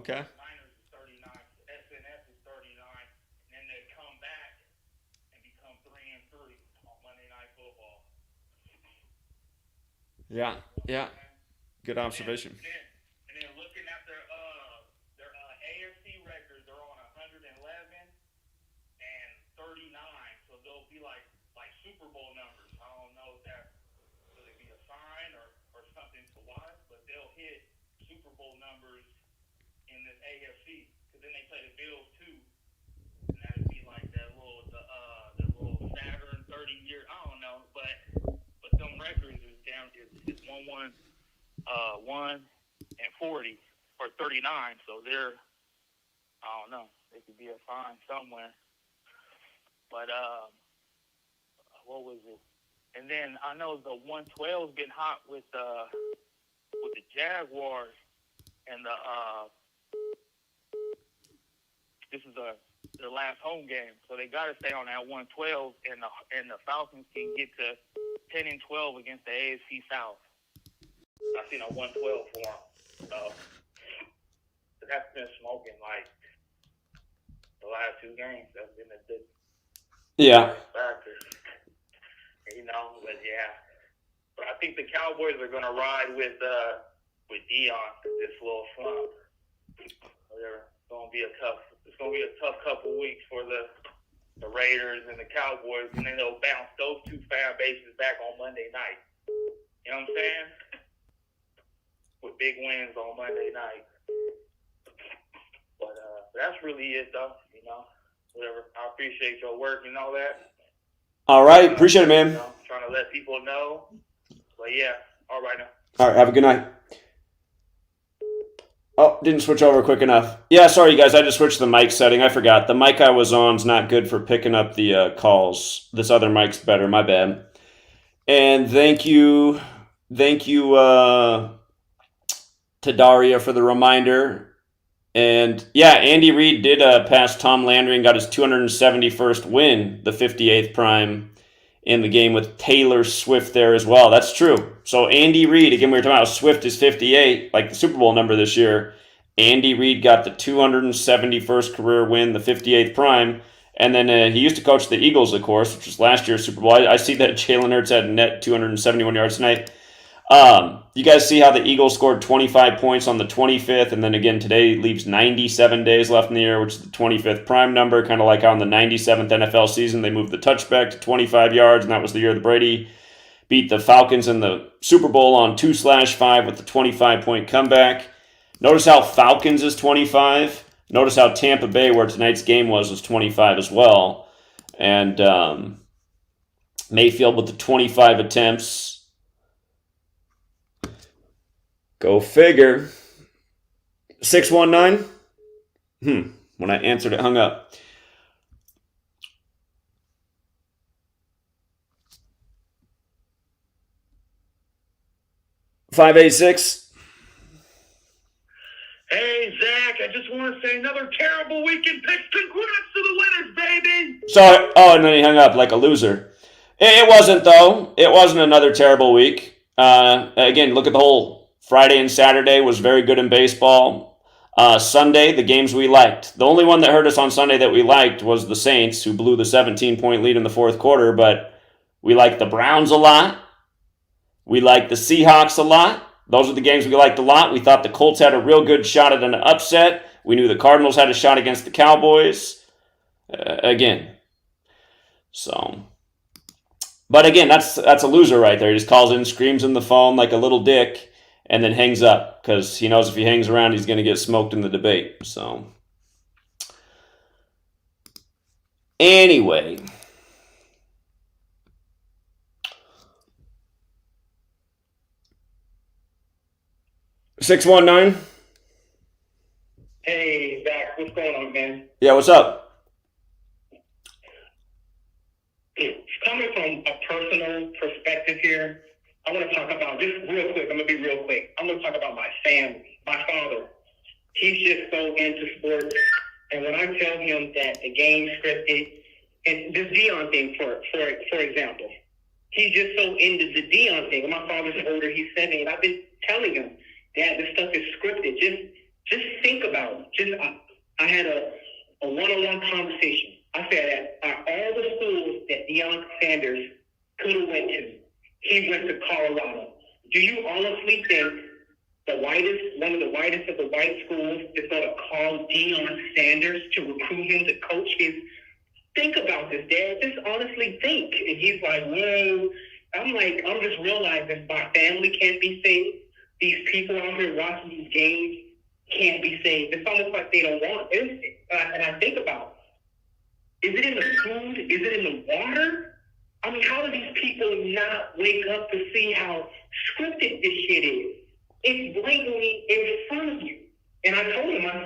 Okay. Niners is 39, SNS is 39, and then they come back and become 3-3 on Monday Night Football. Yeah. Good observation. And then looking at their AFC records, they're on 111 and 39, so they'll be like Super Bowl numbers. I don't know if that will it be a sign or something to watch, but they'll hit Super Bowl numbers in this AFC because then they play the Bills too, and that'd be like the little Saturn 30-year. I don't know, but them records is down. It's 1-1, 1 and 40 or 39. So they're I don't know. They could be a sign somewhere. But what was it? And then I know the 112's getting hot with the Jaguars and this is their last home game, so they got to stay on that 112, and the Falcons can get to 10-12 against the AFC South. I seen a 112 for them, so that's been smoking like the last 2 games. That's been a good factor, But yeah, but I think the Cowboys are gonna ride with Deion this little slump. Whatever. It's gonna be a tough couple weeks for the Raiders and the Cowboys, and then they'll bounce those 2 fan bases back on Monday night. You know what I'm saying? With big wins on Monday night. But that's really it, though. Whatever. I appreciate your work and all that. All right, appreciate it, man. Trying to let people know. But yeah, all right now. All right, have a good night. Oh, didn't switch over quick enough. Yeah, sorry, guys. I just switched the mic setting. I forgot. The mic I was on is not good for picking up the calls. This other mic's better. My bad. And thank you to Daria for the reminder. And yeah, Andy Reid did pass Tom Landry and got his 271st win, the 58th prime, in the game with Taylor Swift there as well. That's true. So Andy Reid, again, we were talking about Swift is 58, like the Super Bowl number this year. Andy Reid got the 271st career win, the 58th prime. And then he used to coach the Eagles, of course, which was last year's Super Bowl. I see that Jalen Hurts had net 271 yards tonight. You guys see how the Eagles scored 25 points on the 25th, and then again today leaves 97 days left in the year, which is the 25th prime number, kind of like how in the 97th NFL season they moved the touchback to 25 yards, and that was the year that Brady beat the Falcons in the Super Bowl on 2/5 with the 25-point comeback. Notice how Falcons is 25. Notice how Tampa Bay, where tonight's game was 25 as well. And Mayfield with the 25 attempts. Go figure. 619? When I answered it, hung up. $586. Hey, Zach. back. I just want to say another terrible weekend picks. Congrats to the winners, baby. Sorry. Oh, and then he hung up like a loser. It wasn't, though. It wasn't another terrible week. Again, look at the whole Friday and Saturday was very good in baseball. Sunday, the games we liked. The only one that hurt us on Sunday that we liked was the Saints, who blew the 17-point lead in the fourth quarter, but we liked the Browns a lot. We liked the Seahawks a lot. Those are the games we liked a lot. We thought the Colts had a real good shot at an upset. We knew the Cardinals had a shot against the Cowboys. Again. So, but again, that's a loser right there. He just calls in, screams in the phone like a little dick, and then hangs up because he knows if he hangs around, he's going to get smoked in the debate. So, anyway. $619. Hey, Zach, what's going on, man? Yeah, what's up? Coming from a personal perspective here, I want to talk about, just real quick, I'm going to be real quick. I'm going to talk about my family, my father. He's just so into sports. And when I tell him that the game's scripted, and this Deion thing, for example, he's just so into the Deion thing. And my father's older, he's 70, and I've been telling him, Dad, this stuff is scripted. Just think about it. I had a one-on-one conversation. I said that all the schools that Deion Sanders could have went to, he went to Colorado. Do you honestly think one of the whitest of the white schools is going to call Deion Sanders to recruit him to coach his? Think about this, Dad. Just honestly think. And he's like, whoa. I'm just realizing my family can't be saved. These people out here watching these games can't be saved. It's almost like they don't want it. And I think about, is it in the food? Is it in the water? I mean, how do these people not wake up to see how scripted this shit is? It's blatantly in front of you. And I told him, I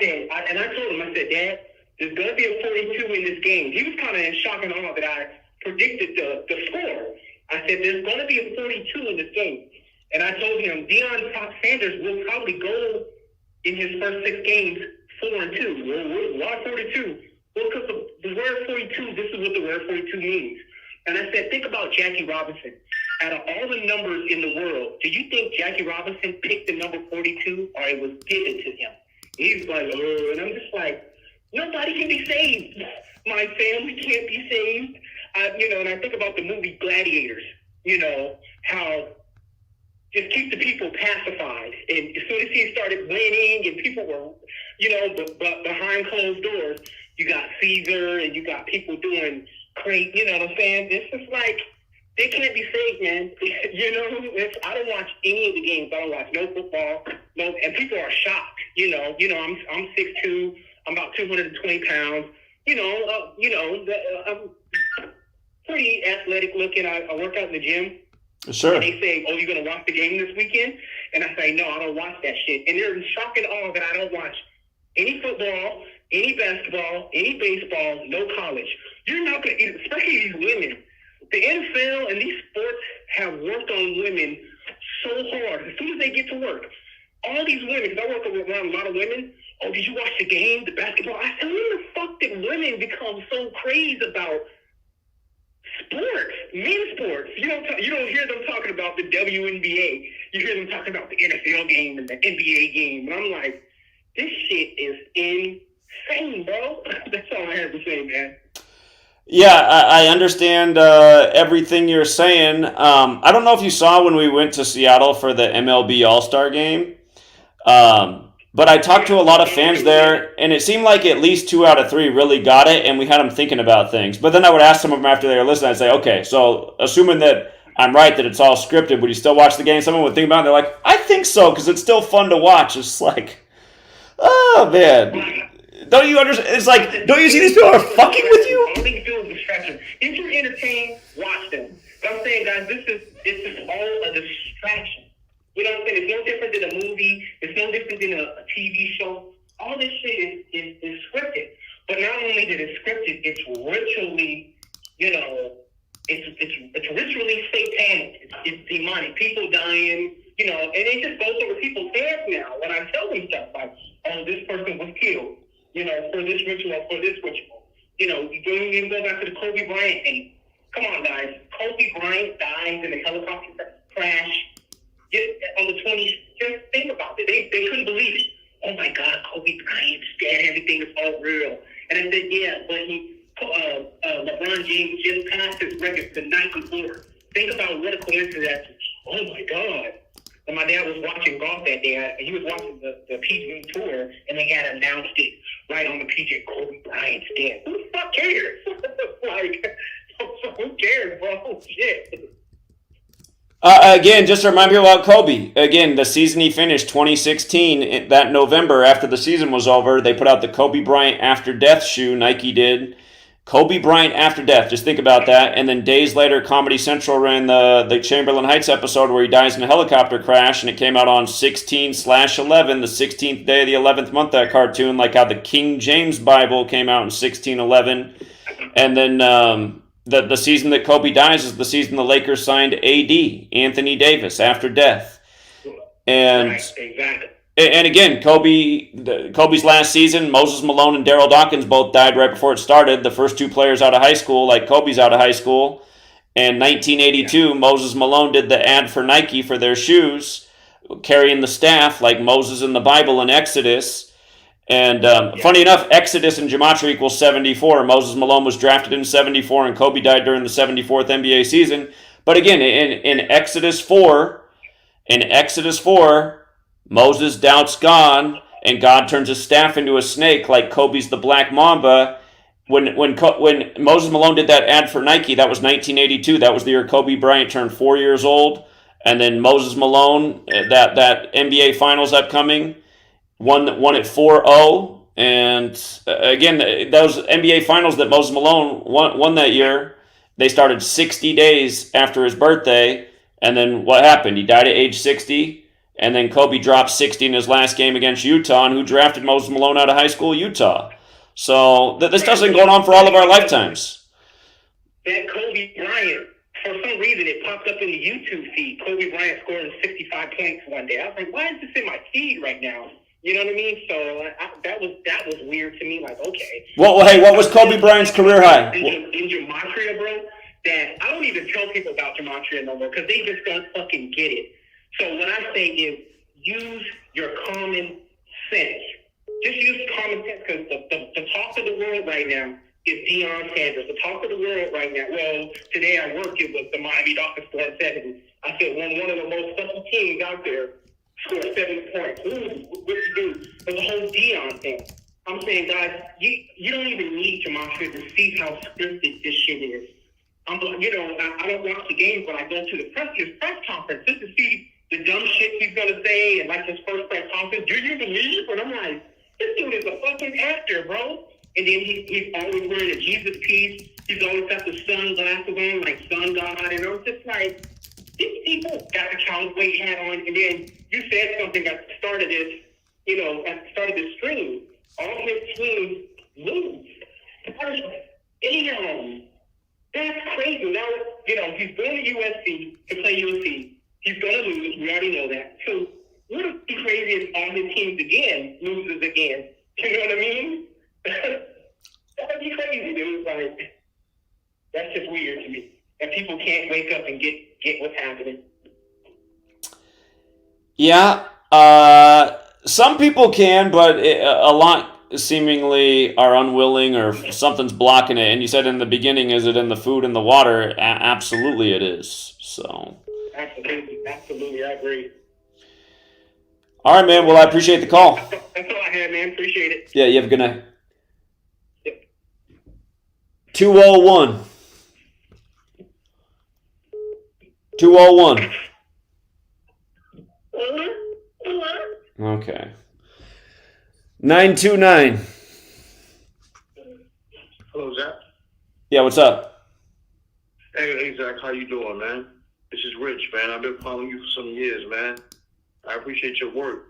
said, Dad, there's going to be a 42 in this game. He was kind of in shock and awe that I predicted the score. I said, there's going to be a 42 in this game. And I told him, Deion Sanders will probably go in his first 6 games 4-2. Why 42? Well, because the word 42, this is what the word 42 means. And I said, think about Jackie Robinson. Out of all the numbers in the world, do you think Jackie Robinson picked the number 42 or it was given to him? He's like, oh, and I'm just like, nobody can be saved. My family can't be saved. And I think about the movie Gladiators, how just keep the people pacified. And as soon as he started winning and people were, but behind closed doors, you got Caesar and you got people doing crazy, you know what I'm saying? It's just like, they can't be saved, man. I don't watch any of the games. I don't watch no football. No, and people are shocked. I'm 6'2", I'm about 220 pounds. I'm pretty athletic looking. I work out in the gym. Sure. And they say, oh, you're going to watch the game this weekend? And I say, no, I don't watch that shit. And they're in shock and awe that I don't watch any football, any basketball, any baseball, no college. You're not going to, especially these women. The NFL and these sports have worked on women so hard. As soon as they get to work, all these women, because I work around a lot of women, oh, did you watch the game, the basketball? I said, when the fuck did women become so crazy about sports, men's sports? You don't hear them talking about the WNBA. You hear them talking about the NFL game and the NBA game. And I'm like, this shit is insane, bro. That's all I have to say, man. Yeah, I understand everything you're saying. I don't know if you saw when we went to Seattle for the MLB All-Star game, but I talked to a lot of fans there, and it seemed like at least 2 out of 3 really got it, and we had them thinking about things. But then I would ask some of them after they were listening, I'd say, okay, so assuming that I'm right, that it's all scripted, would you still watch the game? Someone would think about it, and they're like, I think so, because it's still fun to watch. It's like, oh, man. Don't you understand? It's like, don't you see these people are fucking with you? All they do is distraction. If you're entertained, watch them. But I'm saying, guys, this is all a distraction. You know what I'm saying? It's no different than a movie. It's no different than a TV show. All this shit is scripted. But not only is it scripted, it's ritually, it's ritually satanic. It's demonic. People dying, You know, and it just goes over people's heads now when I tell them stuff like, oh, this person was killed, you know, for this ritual, for this ritual. You know, you don't even go back to the Kobe Bryant thing. Come on, guys. Kobe Bryant dies in a helicopter crash on the 25th. Think about it. They couldn't believe it. Oh, my God, Kobe Bryant's dead. Everything is all real. And I said, yeah, but LeBron James just passed his record the night before. Think about what a coincidence. Oh, my God. And my dad was watching golf that day. He was watching the PGA Tour, and they had announced it right on the PGA. Kobe Bryant's dead. Who the fuck cares? Like, who cares, bro? Shit. Again, just to remind people about Kobe. Again, the season he finished, 2016, that November after the season was over, they put out the Kobe Bryant After Death shoe, Nike did. Kobe Bryant After Death, just think about that. And then days later, Comedy Central ran the Chamberlain Heights episode where he dies in a helicopter crash, and it came out on 16/11, the 16th day of the 11th month, that cartoon, like how the King James Bible came out in 1611. And then the season that Kobe dies is the season the Lakers signed AD, Anthony Davis, after death. And right, exactly. And again, Kobe's last season, Moses Malone and Daryl Dawkins both died right before it started. The first two players out of high school, like Kobe's out of high school. And 1982, Moses Malone did the ad for Nike for their shoes, carrying the staff like Moses in the Bible in Exodus. And funny enough, Exodus and Gematria equals 74. Moses Malone was drafted in 74, and Kobe died during the 74th NBA season. But again, in Exodus 4, Moses doubts God, and God turns his staff into a snake like Kobe's the Black Mamba. When Moses Malone did that ad for Nike, that was 1982. That was the year Kobe Bryant turned 4 years old. And then Moses Malone, that NBA Finals upcoming, won it 4-0. And again, those NBA Finals that Moses Malone won that year, they started 60 days after his birthday. And then what happened? He died at age 60. And then Kobe dropped 60 in his last game against Utah, and who drafted Moses Malone out of high school? Utah. So this stuff's been going on for all of our lifetimes. That Kobe Bryant, for some reason, it popped up in the YouTube feed. Kobe Bryant scoring 65 points one day. I was like, why is this in my feed right now? You know what I mean? So that was weird to me. Like, okay. Well, hey, what was Kobe Bryant's career high? In Gematria, bro, that I don't even tell people about Gematria no more because they just don't fucking get it. So what I say is use your common sense. Just use common sense because the talk of the world right now is Deion Sanders. The talk of the world right now. Well, today at work it was the Miami Dolphins scored 70. I said one of the most special teams out there scored 70 points. Ooh, what you do? But the whole Deion thing. I'm saying, guys, you don't even need Gematria to see how scripted this shit is. I don't watch the games, but I go to the press conference just to see the dumb shit he's gonna say, and like his first press conference, do you believe? And I'm like, this dude is a fucking actor, bro. And then he's always wearing a Jesus piece. He's always got the sunglasses on, like sun god. And I'm just like, these people got the cowboy hat on. And then you said something at the start of this, at the start of this stream. All his teams lose. Damn, that's crazy. Now, he's going to USC to play USC. He's going to lose. We already know that. So what if the crazy is all his teams again loses again? You know what I mean? That'd be crazy, dude. Like, that's just weird to me. And people can't wake up and get what's happening. Yeah. Some people can, but a lot seemingly are unwilling or something's blocking it. And you said in the beginning, is it in the food and the water? Absolutely it is. So... Absolutely, I agree. All right, man. Well, I appreciate the call. That's all I had, man. Appreciate it. Yeah, you have a good night. Yep. 201. 201. Okay. 929. Hello, Zach. Yeah, what's up? Hey, Zach. How you doing, man? This is Rich, man. I've been following you for some years, man. I appreciate your work.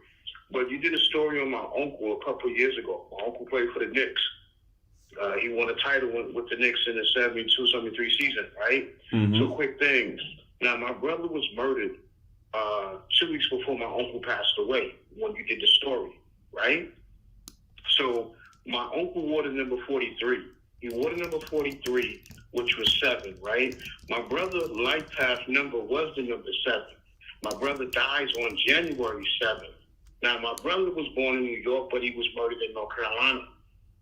But you did a story on my uncle a couple of years ago. My uncle played for the Knicks. He won a title with the Knicks in the 72-73 season, right? Mm-hmm. So quick thing. Now, my brother was murdered 2 weeks before my uncle passed away when you did the story, right? So my uncle wore the number 43. He wore the number 43, which was 7, right? My brother's life path number was the number 7. My brother dies on January 7th. Now, my brother was born in New York, but he was murdered in North Carolina.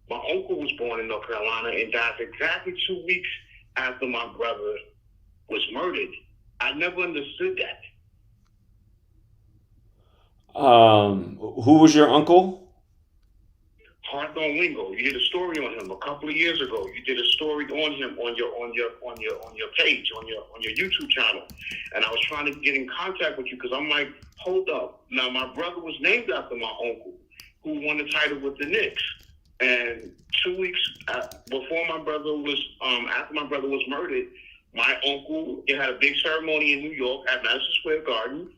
My uncle was born in North Carolina and died exactly 2 weeks after my brother was murdered. I never understood that. Who was your uncle? Hawthorne Wingo. You did a story on him a couple of years ago. You did a story on him on your page, on your YouTube channel. And I was trying to get in contact with you because I'm like, hold up. Now my brother was named after my uncle, who won the title with the Knicks. And 2 weeks before my brother was, after my brother was murdered, my uncle, they had a big ceremony in New York at Madison Square Garden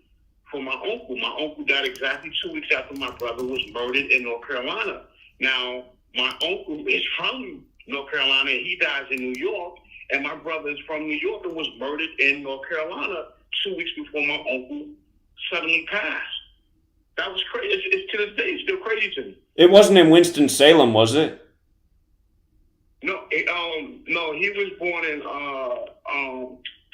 for my uncle. My uncle died exactly 2 weeks after my brother was murdered in North Carolina. Now, my uncle is from North Carolina and he dies in New York, and my brother is from New York and was murdered in North Carolina 2 weeks before my uncle suddenly passed. That was crazy. It's to this day, it's still crazy to me. It wasn't in Winston-Salem, was it? No, no, he was born in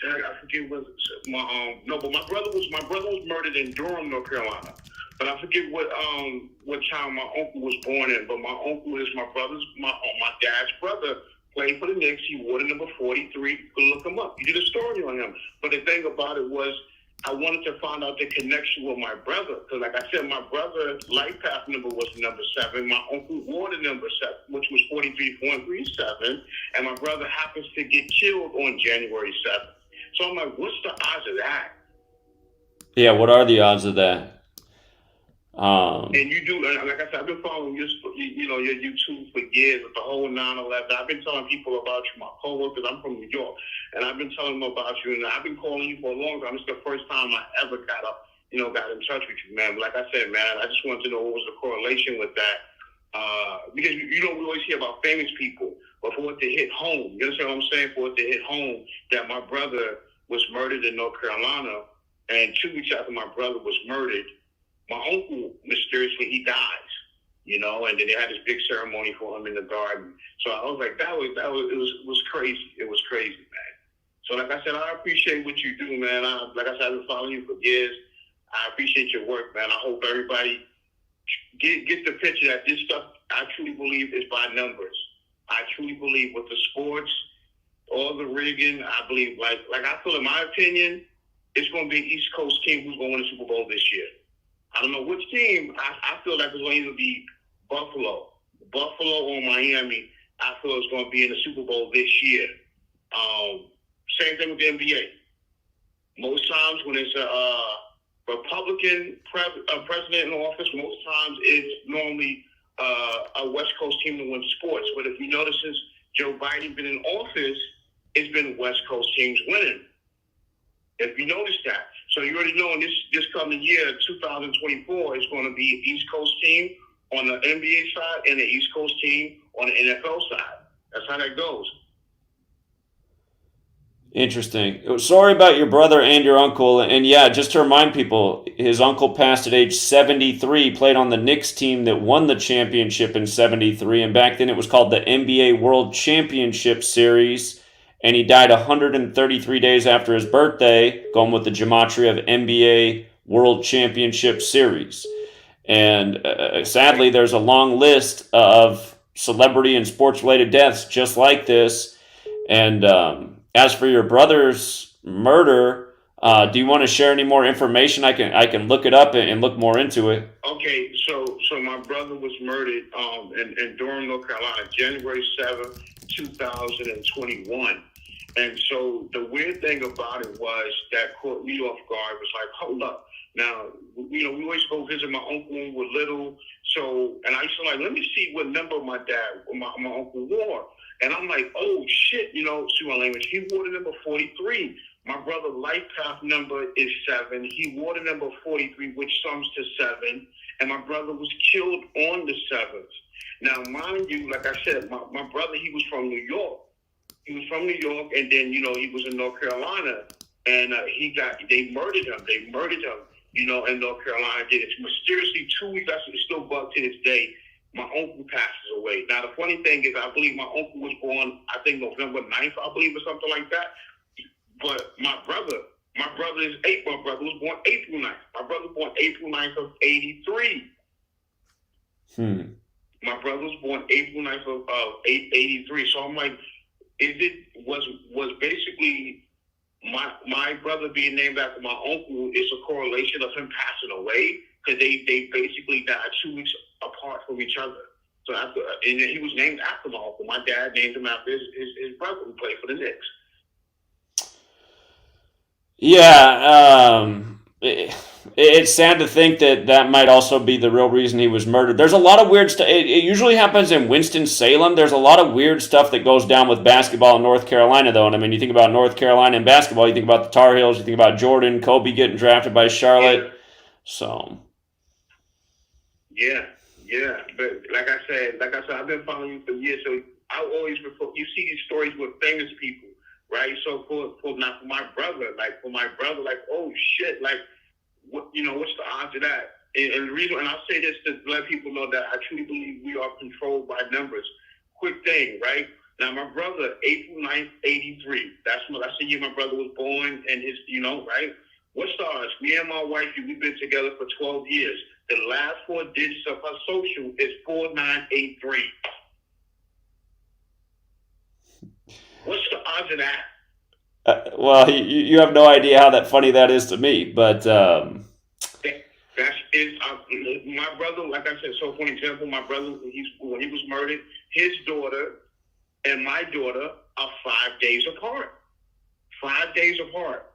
I forget what but my brother was murdered in Durham, North Carolina. But I forget what town my uncle was born in. But my uncle is my dad's brother. Played for the Knicks. He wore the number 43. Go look him up. You did a story on him. But the thing about it was, I wanted to find out the connection with my brother. Because like I said, my brother's life path number was number 7. My uncle wore the number 7, which was 43.37. And my brother happens to get killed on January 7th. So I'm like, what's the odds of that? Yeah, what are the odds of that? And you do, like I said, I've been following your YouTube for years with the whole 9/11. I've been telling people about you, my coworkers. I'm from New York, and I've been telling them about you. And I've been calling you for a long time. It's the first time I ever got in touch with you, man. But like I said, man, I just wanted to know what was the correlation with that, because we always hear about famous people, but for it to hit home, you understand what I'm saying? For it to hit home that my brother was murdered in North Carolina, and 2 weeks after my brother was murdered, my uncle, mysteriously, he dies, and then they had this big ceremony for him in the garden. So I was like, it was crazy. It was crazy, man. So like I said, I appreciate what you do, man. Like I said, I've been following you for years. I appreciate your work, man. I hope everybody get the picture that this stuff, I truly believe, is by numbers. I truly believe with the sports, all the rigging, I believe, like I feel, in my opinion, it's going to be an East Coast team who's going to win the Super Bowl this year. I don't know which team. I feel like it's going to either be Buffalo or Miami. I feel it's going to be in the Super Bowl this year. Same thing with the NBA. Most times when it's a Republican president in office, most times it's normally a West Coast team to win sports. But if you notice, since Joe Biden been in office, it's been West Coast teams winning. If you notice that. So you already know in this coming year, 2024, it's going to be an East Coast team on the NBA side and an East Coast team on the NFL side. That's how that goes. Interesting. Sorry about your brother and your uncle. And yeah, just to remind people, his uncle passed at age 73, played on the Knicks team that won the championship in 73. And back then it was called the NBA World Championship Series. And he died 133 days after his birthday, going with the Gematria of NBA World Championship Series. And sadly, there's a long list of celebrity and sports-related deaths just like this. And as for your brother's murder, do you want to share any more information? I can look it up and look more into it. Okay, so my brother was murdered in Durham, North Carolina, January 7th, 2021. And so the weird thing about it was that caught me off guard. Was like, hold up. Now, we always go visit my uncle when we were little. So, and I used to let me see what number my uncle wore. And I'm like, oh shit, see my language. He wore the number 43. My brother's life path number is 7. He wore the number 43, which sums to 7. And my brother was killed on the 7th. Now, mind you, like I said, my brother, he was from New York. He was from New York, and then, he was in North Carolina. and they murdered him. They murdered him, you know, in North Carolina. It's mysteriously 2 weeks. It's still bugged to this day. My uncle passes away. Now, the funny thing is, I believe my uncle was born, I think, November 9th, I believe, or something like that. But my brother is April. My brother was born April 9th. My brother was born April 9th of 83. My brother was born April 9th of 83. So I'm like, was basically my brother being named after my uncle is a correlation of him passing away, because they basically died 2 weeks apart from each other. So and he was named after my uncle. My dad named him after his brother who played for the Knicks. Yeah, it's sad to think that might also be the real reason he was murdered. There's a lot of weird stuff. It usually happens in Winston-Salem. There's a lot of weird stuff that goes down with basketball in North Carolina, though. And I mean, you think about North Carolina and basketball, you think about the Tar Heels, you think about Jordan, Kobe getting drafted by Charlotte. Yeah. So. Yeah. But like I said, I've been following you for years. So I always you see these stories with famous people, right? So for my brother, like, oh shit, like, what, you know, what's the odds of that? And the reason, and I'll say this to let people know that I truly believe we are controlled by numbers. Quick thing, right? Now, my brother, April 9th, 83. That's the year my brother was born, and his, you know, right? What's the odds? Me and my wife, we've been together for 12 years. The last 4 digits of her social is 4983. What's the odds of that? Well, you have no idea how that funny that is to me, but my brother. Like I said, so for example, my brother, when he was murdered, his daughter and my daughter are 5 days apart. 5 days apart.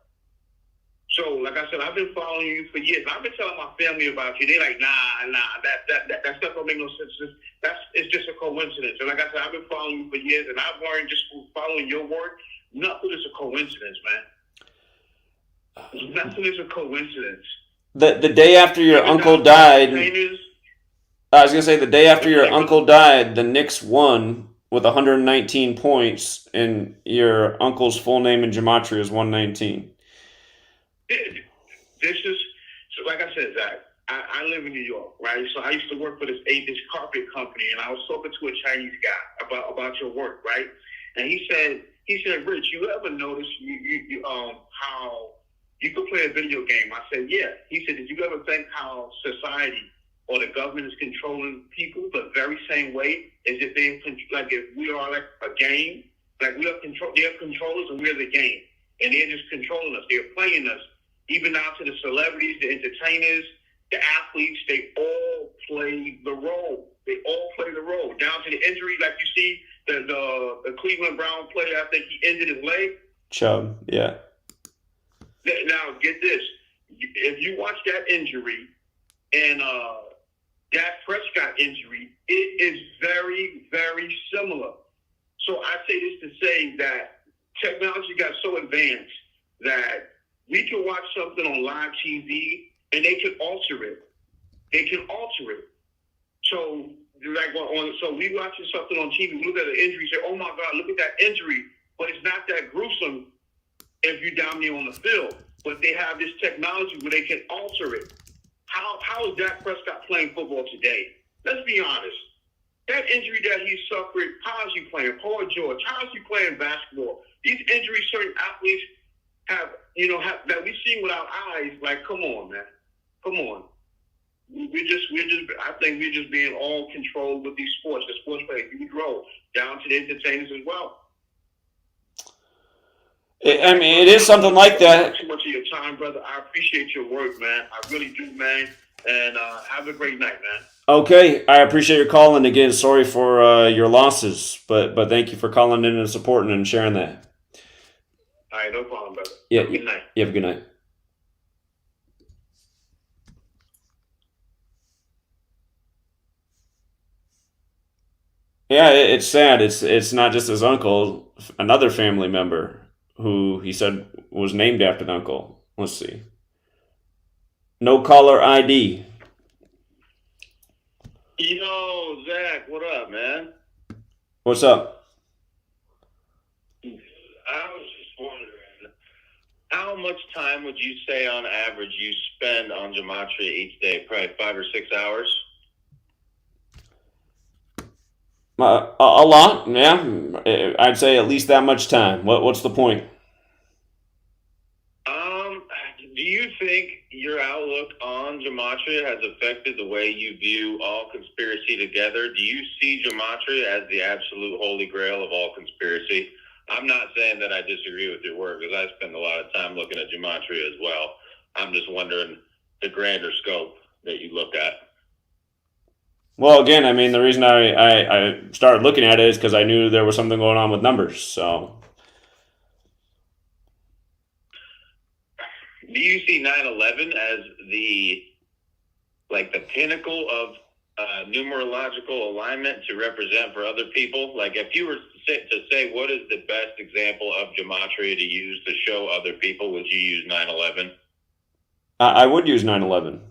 So, like I said, I've been following you for years. I've been telling my family about you. They're like, nah, that stuff don't make no sense. It's just a coincidence. And like I said, I've been following you for years, and I've learned just following your work, nothing is a coincidence, man. Nothing is a coincidence. The day after your uncle died, I was gonna say the day after your uncle died, the Knicks won with 119 points, and your uncle's full name in Gematria is 119. This is, so like I said, Zach, I live in New York, right? So I used to work for this carpet company, and I was talking to a Chinese guy about your work, right? And he said, Rich, you ever notice how you could play a video game? I said, yeah. He said, did you ever think how society or the government is controlling people the very same way as if if we are like a game, like they're controllers and we're the game, and they're just controlling us. They're playing us. Even down to the celebrities, the entertainers, the athletes, they all play the role. They all play the role. Down to the injury, like you see the Cleveland Brown player, I think he injured his leg. Chubb, yeah. Now, get this. If you watch that injury and Dak Prescott injury, it is very, very similar. So I say this to say that technology got so advanced that we can watch something on live TV and they can alter it. So, so we watching something on TV, we look at the injury, say, oh my God, look at that injury. But it's not that gruesome if you're down there on the field. But they have this technology where they can alter it. How is Dak Prescott playing football today? Let's be honest. That injury that he suffered, how is he playing? Paul George, how is he playing basketball? These injuries certain athletes have that we've seen with our eyes. Like, come on, man, come on. I think we're just being all controlled with these sports. The sports players, you grow down to the entertainers as well. I mean, it is something like that. Too much of your time, brother. I appreciate your work, man. I really do, man. And have a great night, man. Okay, I appreciate your calling again. Sorry for your losses, but thank you for calling in and supporting and sharing that. All right, no problem, brother. Yeah, have a good night. You have a good night. Yeah, it's sad. It's not just his uncle. Another family member who he said was named after the uncle. Let's see. No caller ID. Yo, Zach, what up, man? What's up? I was just wondering, How much time would you say on average you spend on Gematria each day? Probably 5 or 6 hours? A lot, yeah. I'd say at least that much time. What's the point? Do you think your outlook on Gematria has affected the way you view all conspiracy together? Do you see Gematria as the absolute holy grail of all conspiracy? I'm not saying that I disagree with your work, because I spend a lot of time looking at Gematria as well. I'm just wondering the grander scope that you look at. Well, again, I mean, the reason I started looking at it is because I knew there was something going on with numbers. So, do you see 9/11 as the pinnacle of numerological alignment to represent for other people? Like, if you were to say what is the best example of Gematria to use to show other people, would you use 9/11? I would use 9/11.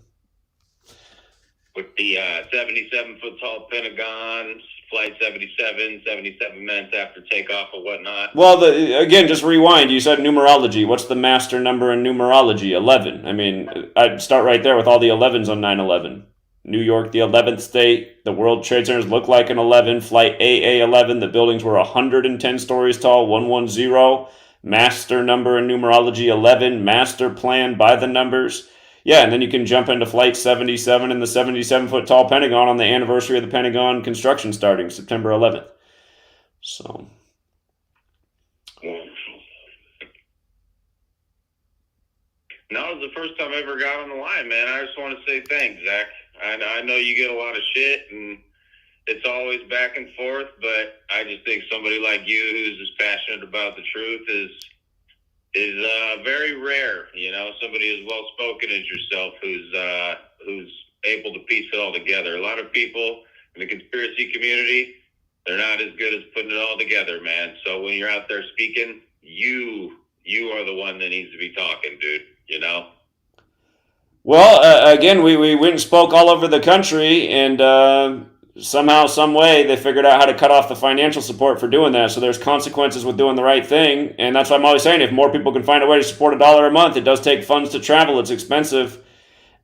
With the 77-foot tall Pentagon, Flight 77, 77 minutes after takeoff or whatnot. Well, again, just rewind. You said numerology. What's the master number in numerology? 11. I mean, I'd start right there with all the 11s on 9/11. New York, the 11th state. The World Trade Centers look like an 11. Flight AA11. The buildings were 110 stories tall. 110. Master number in numerology 11. Master plan by the numbers. Yeah, and then you can jump into Flight 77 and the 77-foot tall Pentagon on the anniversary of the Pentagon construction starting September 11th. So. No, it was the first time I ever got on the line, man. I just want to say thanks, Zach. I know you get a lot of shit, and it's always back and forth, but I just think somebody like you who's as passionate about the truth is very rare. You know, somebody as well spoken as yourself who's able to piece it all together. A lot of people in the conspiracy community, they're not as good as putting it all together, man. So when you're out there speaking, you are the one that needs to be talking, dude. You know. Well, again, we went and spoke all over the country, and somehow, some way, they figured out how to cut off the financial support for doing that. So there's consequences with doing the right thing, and that's why I'm always saying if more people can find a way to support $1 a month, it does take funds to travel. It's expensive,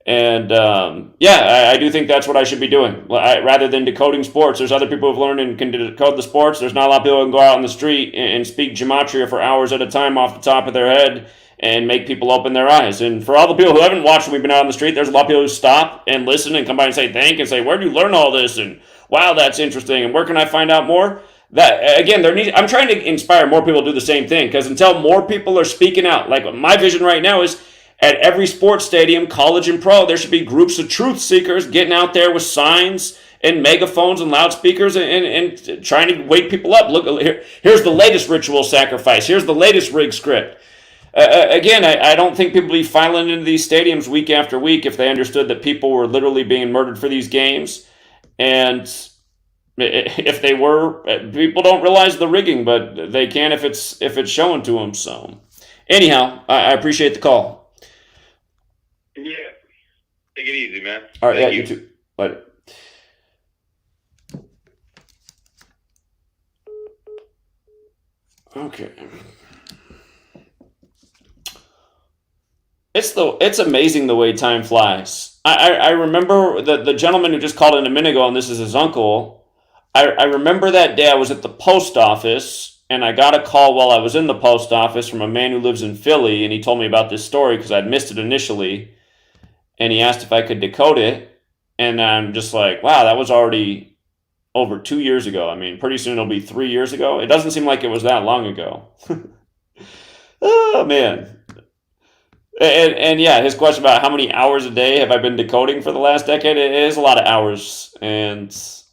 and I do think that's what I should be doing. Rather than decoding sports, there's other people who've learned and can decode the sports. There's not a lot of people who can go out on the street and speak gematria for hours at a time off the top of their head and make people open their eyes. And for all the people who haven't watched when we've been out on the street, there's a lot of people who stop and listen and come by and say thank and say, where do you learn all this? And wow, that's interesting. And where can I find out more? That again, I'm trying to inspire more people to do the same thing, because until more people are speaking out, like my vision right now is at every sports stadium, college and pro, there should be groups of truth seekers getting out there with signs and megaphones and loudspeakers and trying to wake people up. Look, here's the latest ritual sacrifice. Here's the latest rig script. Again, I don't think people would be filing into these stadiums week after week if they understood that people were literally being murdered for these games. And if they were, people don't realize the rigging, but they can if it's shown to them. So, anyhow, I appreciate the call. Yeah, take it easy, man. All right, Thank you too. Later. Okay. It's amazing the way time flies. I remember the gentleman who just called in a minute ago, and this is his uncle. I remember that day I was at the post office, and I got a call while I was in the post office from a man who lives in Philly, and he told me about this story because I'd missed it initially, and he asked if I could decode it, and I'm just like, wow, that was already over 2 years ago. I mean, pretty soon it'll be 3 years ago. It doesn't seem like it was that long ago. Oh, man. And yeah, his question about how many hours a day have I been decoding for the last decade, it is a lot of hours, and it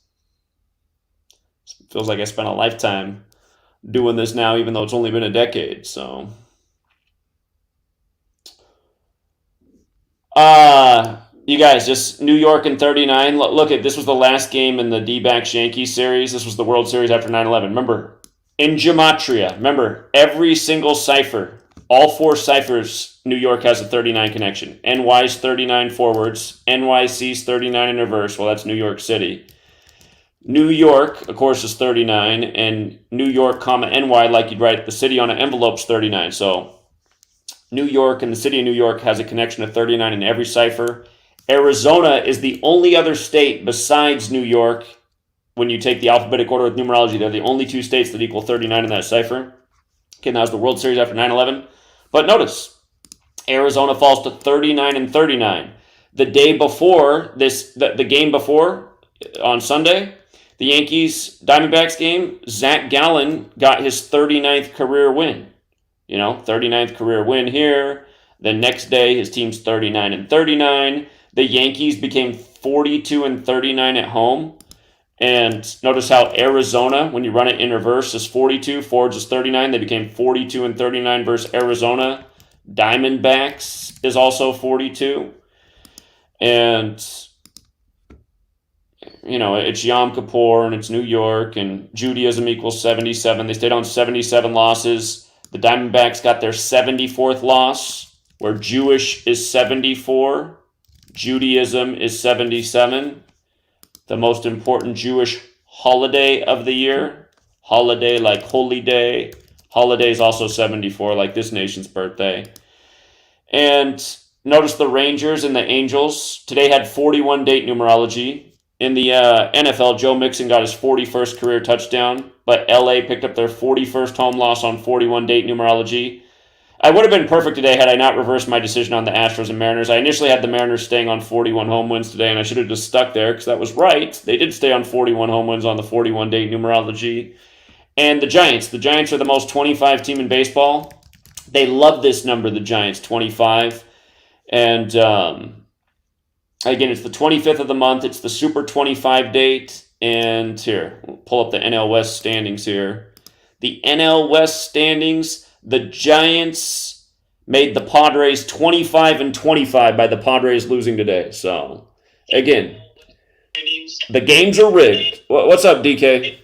feels like I spent a lifetime doing this now, even though it's only been a decade. So, you guys, just New York in 39. Look at this was the last game in the D-backs Yankees series. This was the World Series after 9/11. Remember, in Gematria, remember every single cipher. All 4 ciphers, New York has a 39 connection. NY's 39 forwards. NYC's 39 in reverse. Well, that's New York City. New York, of course, is 39. And New York, NY, like you'd write the city on an envelope's 39. So New York and the city of New York has a connection to 39 in every cipher. Arizona is the only other state besides New York. When you take the alphabetic order with numerology, they're the only two states that equal 39 in that cipher. Okay, that was the World Series after 9/11. But notice, Arizona falls to 39 and 39. The day before this, the game before, on Sunday, the Yankees Diamondbacks game, Zach Gallen got his 39th career win. 39th career win here. The next day, his team's 39 and 39. The Yankees became 42 and 39 at home. And notice how Arizona, when you run it in reverse, is 42. Forge is 39. They became 42 and 39 versus Arizona. Diamondbacks is also 42. And, it's Yom Kippur and it's New York and Judaism equals 77. They stayed on 77 losses. The Diamondbacks got their 74th loss, where Jewish is 74. Judaism is 77. The most important Jewish holiday of the year. Holiday like Holy Day. Holiday is also 74, like this nation's birthday. And notice the Rangers and the Angels. Today had 41 date numerology. In the NFL, Joe Mixon got his 41st career touchdown, but LA picked up their 41st home loss on 41 date numerology. I would have been perfect today had I not reversed my decision on the Astros and Mariners. I initially had the Mariners staying on 41 home wins today, and I should have just stuck there because that was right. They did stay on 41 home wins on the 41 date numerology. And the Giants. The Giants are the most 25 team in baseball. They love this number, the Giants, 25. And again, it's the 25th of the month. It's the Super 25 date. And here, we'll pull up the NL West standings here. The NL West standings, the Giants made the Padres 25 and 25 by the Padres losing today. So, again, the games are rigged. What's up, DK?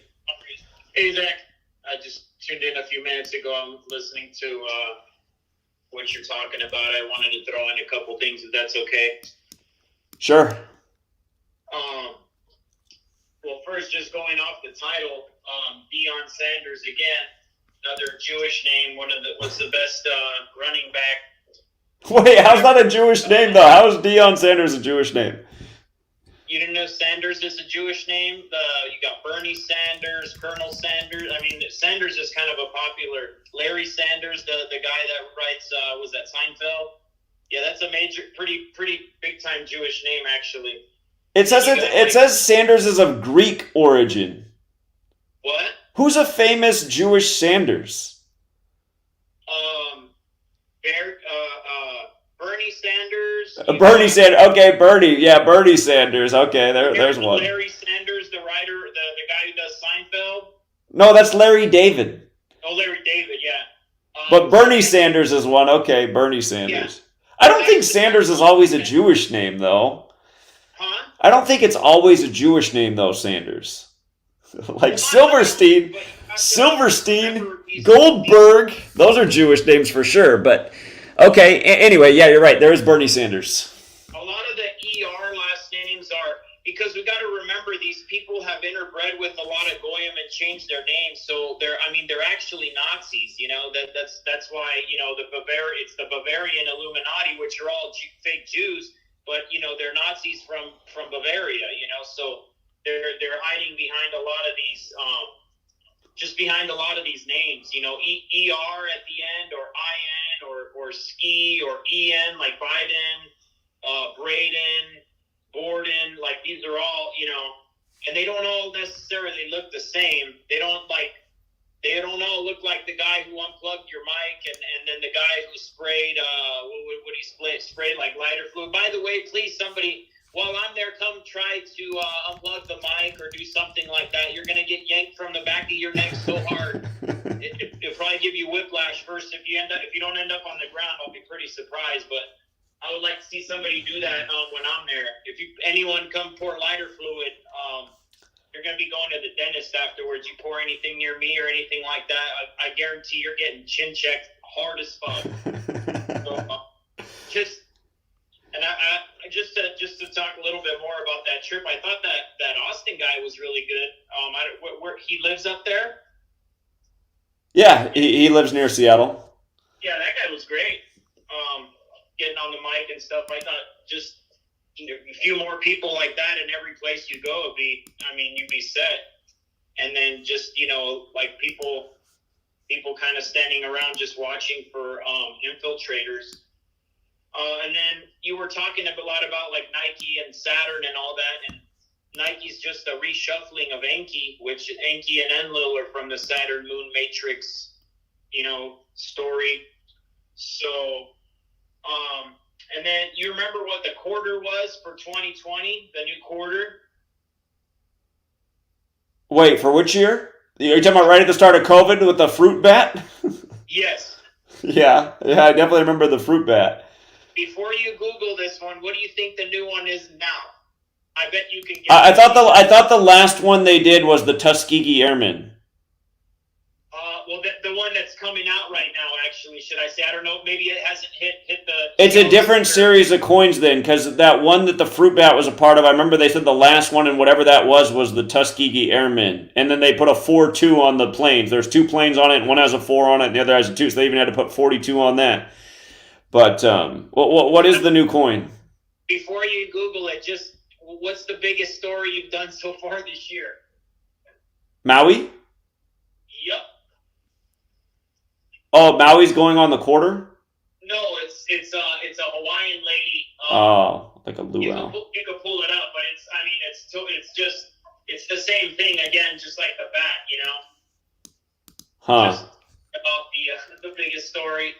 Hey, Zach. I just tuned in a few minutes ago. I'm listening to what you're talking about. I wanted to throw in a couple things, if that's okay. Sure. Well, first, just going off the title, Deion Sanders again, another Jewish name. What's the best running back? Wait, how's that a Jewish name though? How is Deion Sanders a Jewish name? You didn't know Sanders is a Jewish name? You got Bernie Sanders, Colonel Sanders. I mean, Sanders is kind of a popular. Larry Sanders, the guy that writes, was that Seinfeld? Yeah, that's a major, pretty big time Jewish name actually. It says Sanders is of Greek origin. What? Who's a famous Jewish Sanders? Bernie Sanders. Bernie Sanders. Okay, Bernie. Yeah, Bernie Sanders. Okay, there's one. Larry Sanders, the writer, the guy who does Seinfeld. No, that's Larry David. Oh, Larry David, yeah. But Bernie Sanders is one. Okay, Bernie Sanders. Yeah. I don't think Sanders is always a Jewish name, though. Huh? I don't think it's always a Jewish name, though, Sanders. Like Silverstein, Goldberg. Those are Jewish names for sure, but... Okay, anyway, yeah, you're right. There is Bernie Sanders. A lot of the ER last names are, because we got to remember these people have interbred with a lot of Goyim and changed their names. So they're actually Nazis, that's why, it's the Bavarian Illuminati, which are all fake Jews, but, they're Nazis from Bavaria, so they're hiding behind a lot of these, just behind a lot of these names, ER at the end, or IN, or Ski, or EN, like Biden, Braden, Borden, like these are all, and they don't all necessarily look the same. They don't all look like the guy who unplugged your mic and then the guy who sprayed, what he sprayed like lighter fluid. By the way, please, somebody, while I'm there, come try to unplug the mic or do something like that. You're going to get yanked from the back of your neck so hard. It'll probably give you whiplash first. If you don't end up on the ground, I'll be pretty surprised. But I would like to see somebody do that when I'm there. If anyone come pour lighter fluid, you're going to be going to the dentist afterwards. You pour anything near me or anything like that, I guarantee you're getting chin checked hard as fuck. So, And I just to talk a little bit more about that trip, I thought that Austin guy was really good. Where he lives up there? Yeah, he lives near Seattle. Yeah, that guy was great. getting on the mic and stuff. I thought just a few more people like that in every place you go would be, you'd be set. And then just, like people kind of standing around just watching for infiltrators. And then you were talking a lot about like Nike and Saturn and all that, and Nike's just a reshuffling of Enki, which Enki and Enlil are from the Saturn Moon Matrix, story. So, and then you remember what the quarter was for 2020, the new quarter? Wait, for which year? Are you talking about right at the start of COVID with the fruit bat? Yes. Yeah, I definitely remember the fruit bat. Before you Google this one, what do you think the new one is now? I bet you can get I thought the last one they did was the Tuskegee Airmen. Well, the one that's coming out right now, actually, should I say? I don't know. Maybe it hasn't hit the... It's a different series of coins then, because that one that the fruit bat was a part of, I remember they said the last one and whatever that was the Tuskegee Airmen. And then they put a 4-2 on the planes. There's 2 planes on it, and one has a 4 on it, and the other has a 2, so they even had to put 42 on that. But what is the new coin? Before you Google it, just what's the biggest story you've done so far this year? Maui? Yep. Oh, Maui's going on the quarter? No, it's a Hawaiian lady. Like a luau. You can pull it up, but it's the same thing again, just like the bat, Huh. Just about the biggest story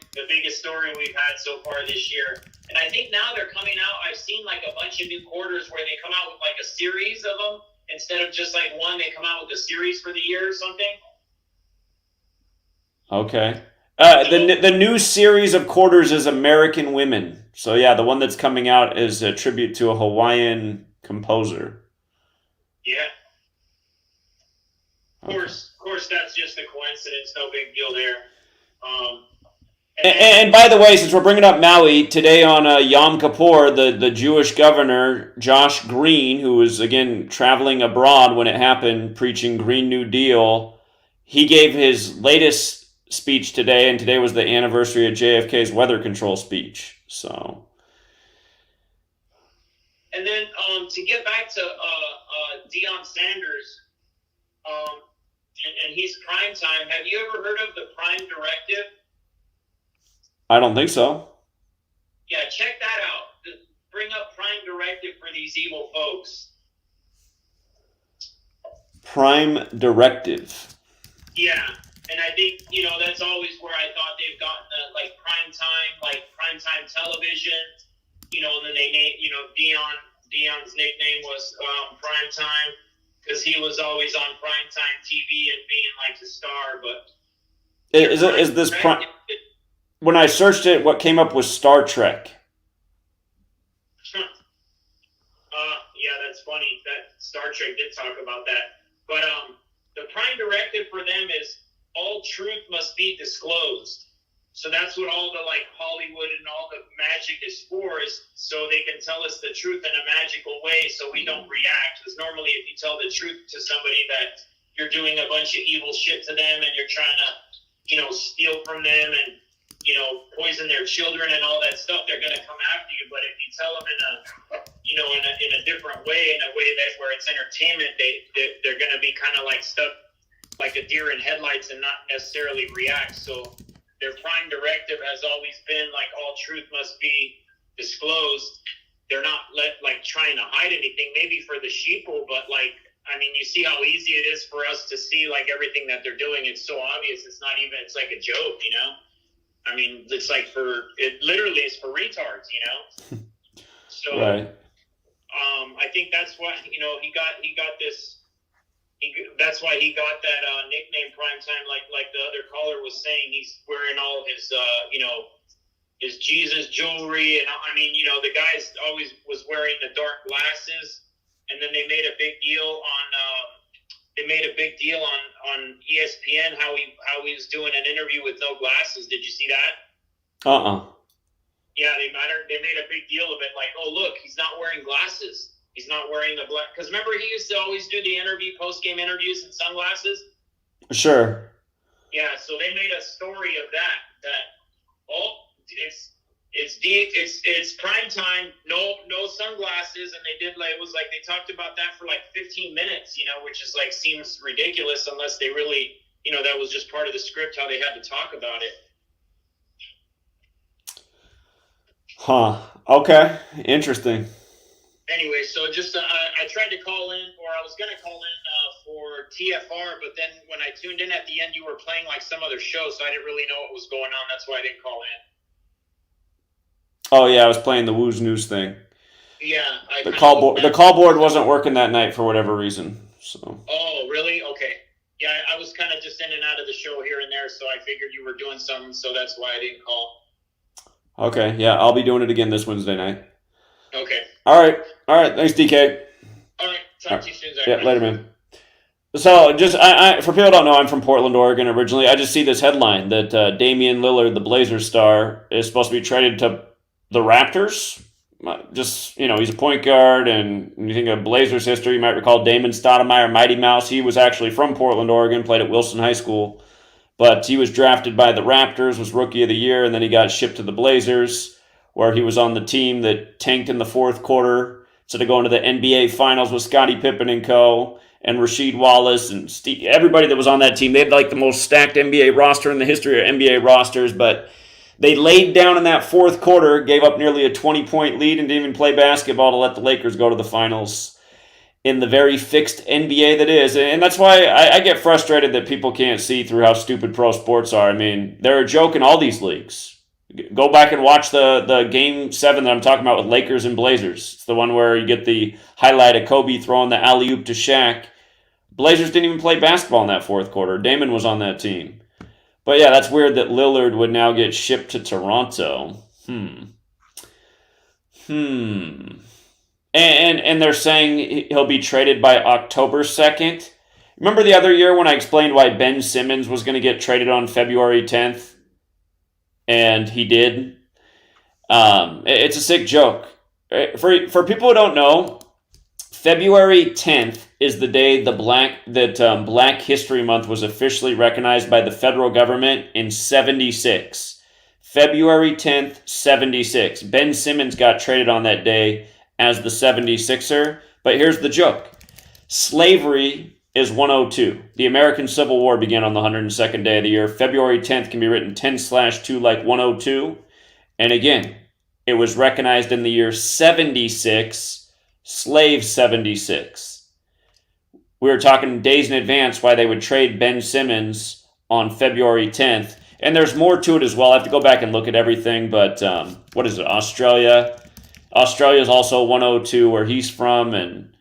we've had so far this year. And I think now they're coming out. I've seen like a bunch of new quarters where they come out with like a series of them instead of just like one. They come out with a series for the year or something. Okay. The new series of quarters is American Women. So yeah, the one that's coming out is a tribute to a Hawaiian composer. Yeah. Of course, that's just a coincidence. No big deal there. And by the way, since we're bringing up Maui, today on Yom Kippur, the Jewish governor, Josh Green, who was, again, traveling abroad when it happened, preaching Green New Deal, he gave his latest speech today, and today was the anniversary of JFK's weather control speech. So, and then to get back to Deion Sanders, and he's prime time. Have you ever heard of the Prime Directive? I don't think so. Yeah, check that out. Bring up Prime Directive for these evil folks. Prime Directive. Yeah. And I think, that's always where I thought they've gotten the, prime time television, and then they named, Deion's nickname was Prime Time because he was always on Prime Time TV and being like the star. But is this Prime? When I searched it, what came up was Star Trek. Yeah, that's funny. That Star Trek did talk about that. But the Prime Directive for them is all truth must be disclosed. So that's what all the Hollywood and all the magic is for, is so they can tell us the truth in a magical way so we don't react. Because normally if you tell the truth to somebody that you're doing a bunch of evil shit to them and you're trying to, steal from them and, poison their children and all that stuff, they're going to come after you. But if you tell them in a different way, in a way that where it's entertainment, they're going to be kind of stuck like a deer in headlights and not necessarily react. So their Prime Directive has always been all truth must be disclosed. They're not trying to hide anything, maybe for the sheeple, but you see how easy it is for us to see everything that they're doing. It's so obvious. It's not even, it's like a joke, it's it literally is for retards, So, right. I think that's why, he got this, that's why he got that nickname Primetime, like the other caller was saying. He's wearing all his, his Jesus jewelry, and the guy's always was wearing the dark glasses. And then they made a big deal on ESPN how he was doing an interview with no glasses. Did you see that? Yeah, they made a big deal of it. Oh look, he's not wearing glasses. He's not wearing the black. Because remember, he used to always do the post-game interviews in sunglasses? Sure. Yeah, so they made a story of that It's deep. It's prime time. No sunglasses, and they did it was like they talked about that for like 15 minutes, which is like seems ridiculous unless they really, that was just part of the script how they had to talk about it. Huh. Okay. Interesting. Anyway, so just I tried to call in, or I was gonna call in for TFR, but then when I tuned in at the end, you were playing like some other show, so I didn't really know what was going on. That's why I didn't call in. Oh yeah, I was playing the Woo's News thing. Yeah, the call board wasn't working that night for whatever reason. So. Oh really? Okay. Yeah, I was kind of just in and out of the show here and there, so I figured you were doing something, so that's why I didn't call. Okay, yeah, I'll be doing it again this Wednesday night. Okay. All right. Thanks, DK. All right. Talk to you soon, Zach. Yeah, later, man. So, just for people who don't know, I'm from Portland, Oregon originally. I just see this headline that Damian Lillard, the Blazers star, is supposed to be traded to the Raptors. Just, he's a point guard, and when you think of Blazers history, you might recall Damon Stoudemire, Mighty Mouse. He was actually from Portland, Oregon, played at Wilson High School, but he was drafted by the Raptors, was Rookie of the Year, and then he got shipped to the Blazers, where he was on the team that tanked in the fourth quarter instead of going to the NBA Finals with Scottie Pippen and co. and Rasheed Wallace and everybody that was on that team. They had like the most stacked NBA roster in the history of NBA rosters, but they laid down in that fourth quarter, gave up nearly a 20-point lead, and didn't even play basketball to let the Lakers go to the finals in the very fixed NBA that is. And that's why I get frustrated that people can't see through how stupid pro sports are. I mean, they're a joke in all these leagues. Go back and watch the Game 7 that I'm talking about with Lakers and Blazers. It's the one where you get the highlight of Kobe throwing the alley-oop to Shaq. Blazers didn't even play basketball in that fourth quarter. Damon was on that team. But yeah, that's weird that Lillard would now get shipped to Toronto. And they're saying he'll be traded by October 2nd. Remember the other year when I explained why Ben Simmons was going to get traded on February 10th? And he did. It's a sick joke. For people who don't know, February 10th is the day Black History Month was officially recognized by the federal government in 76. February 10th, 76. Ben Simmons got traded on that day as the 76er. But here's the joke. Slavery is 102. The American Civil War began on the 102nd day of the year. February 10th can be written 10/2 like 102. And again, it was recognized in the year 76, slave 76. We were talking days in advance why they would trade Ben Simmons on February 10th. And there's more to it as well. I have to go back and look at everything. But what is it? Australia? Australia is also 102 where he's from, and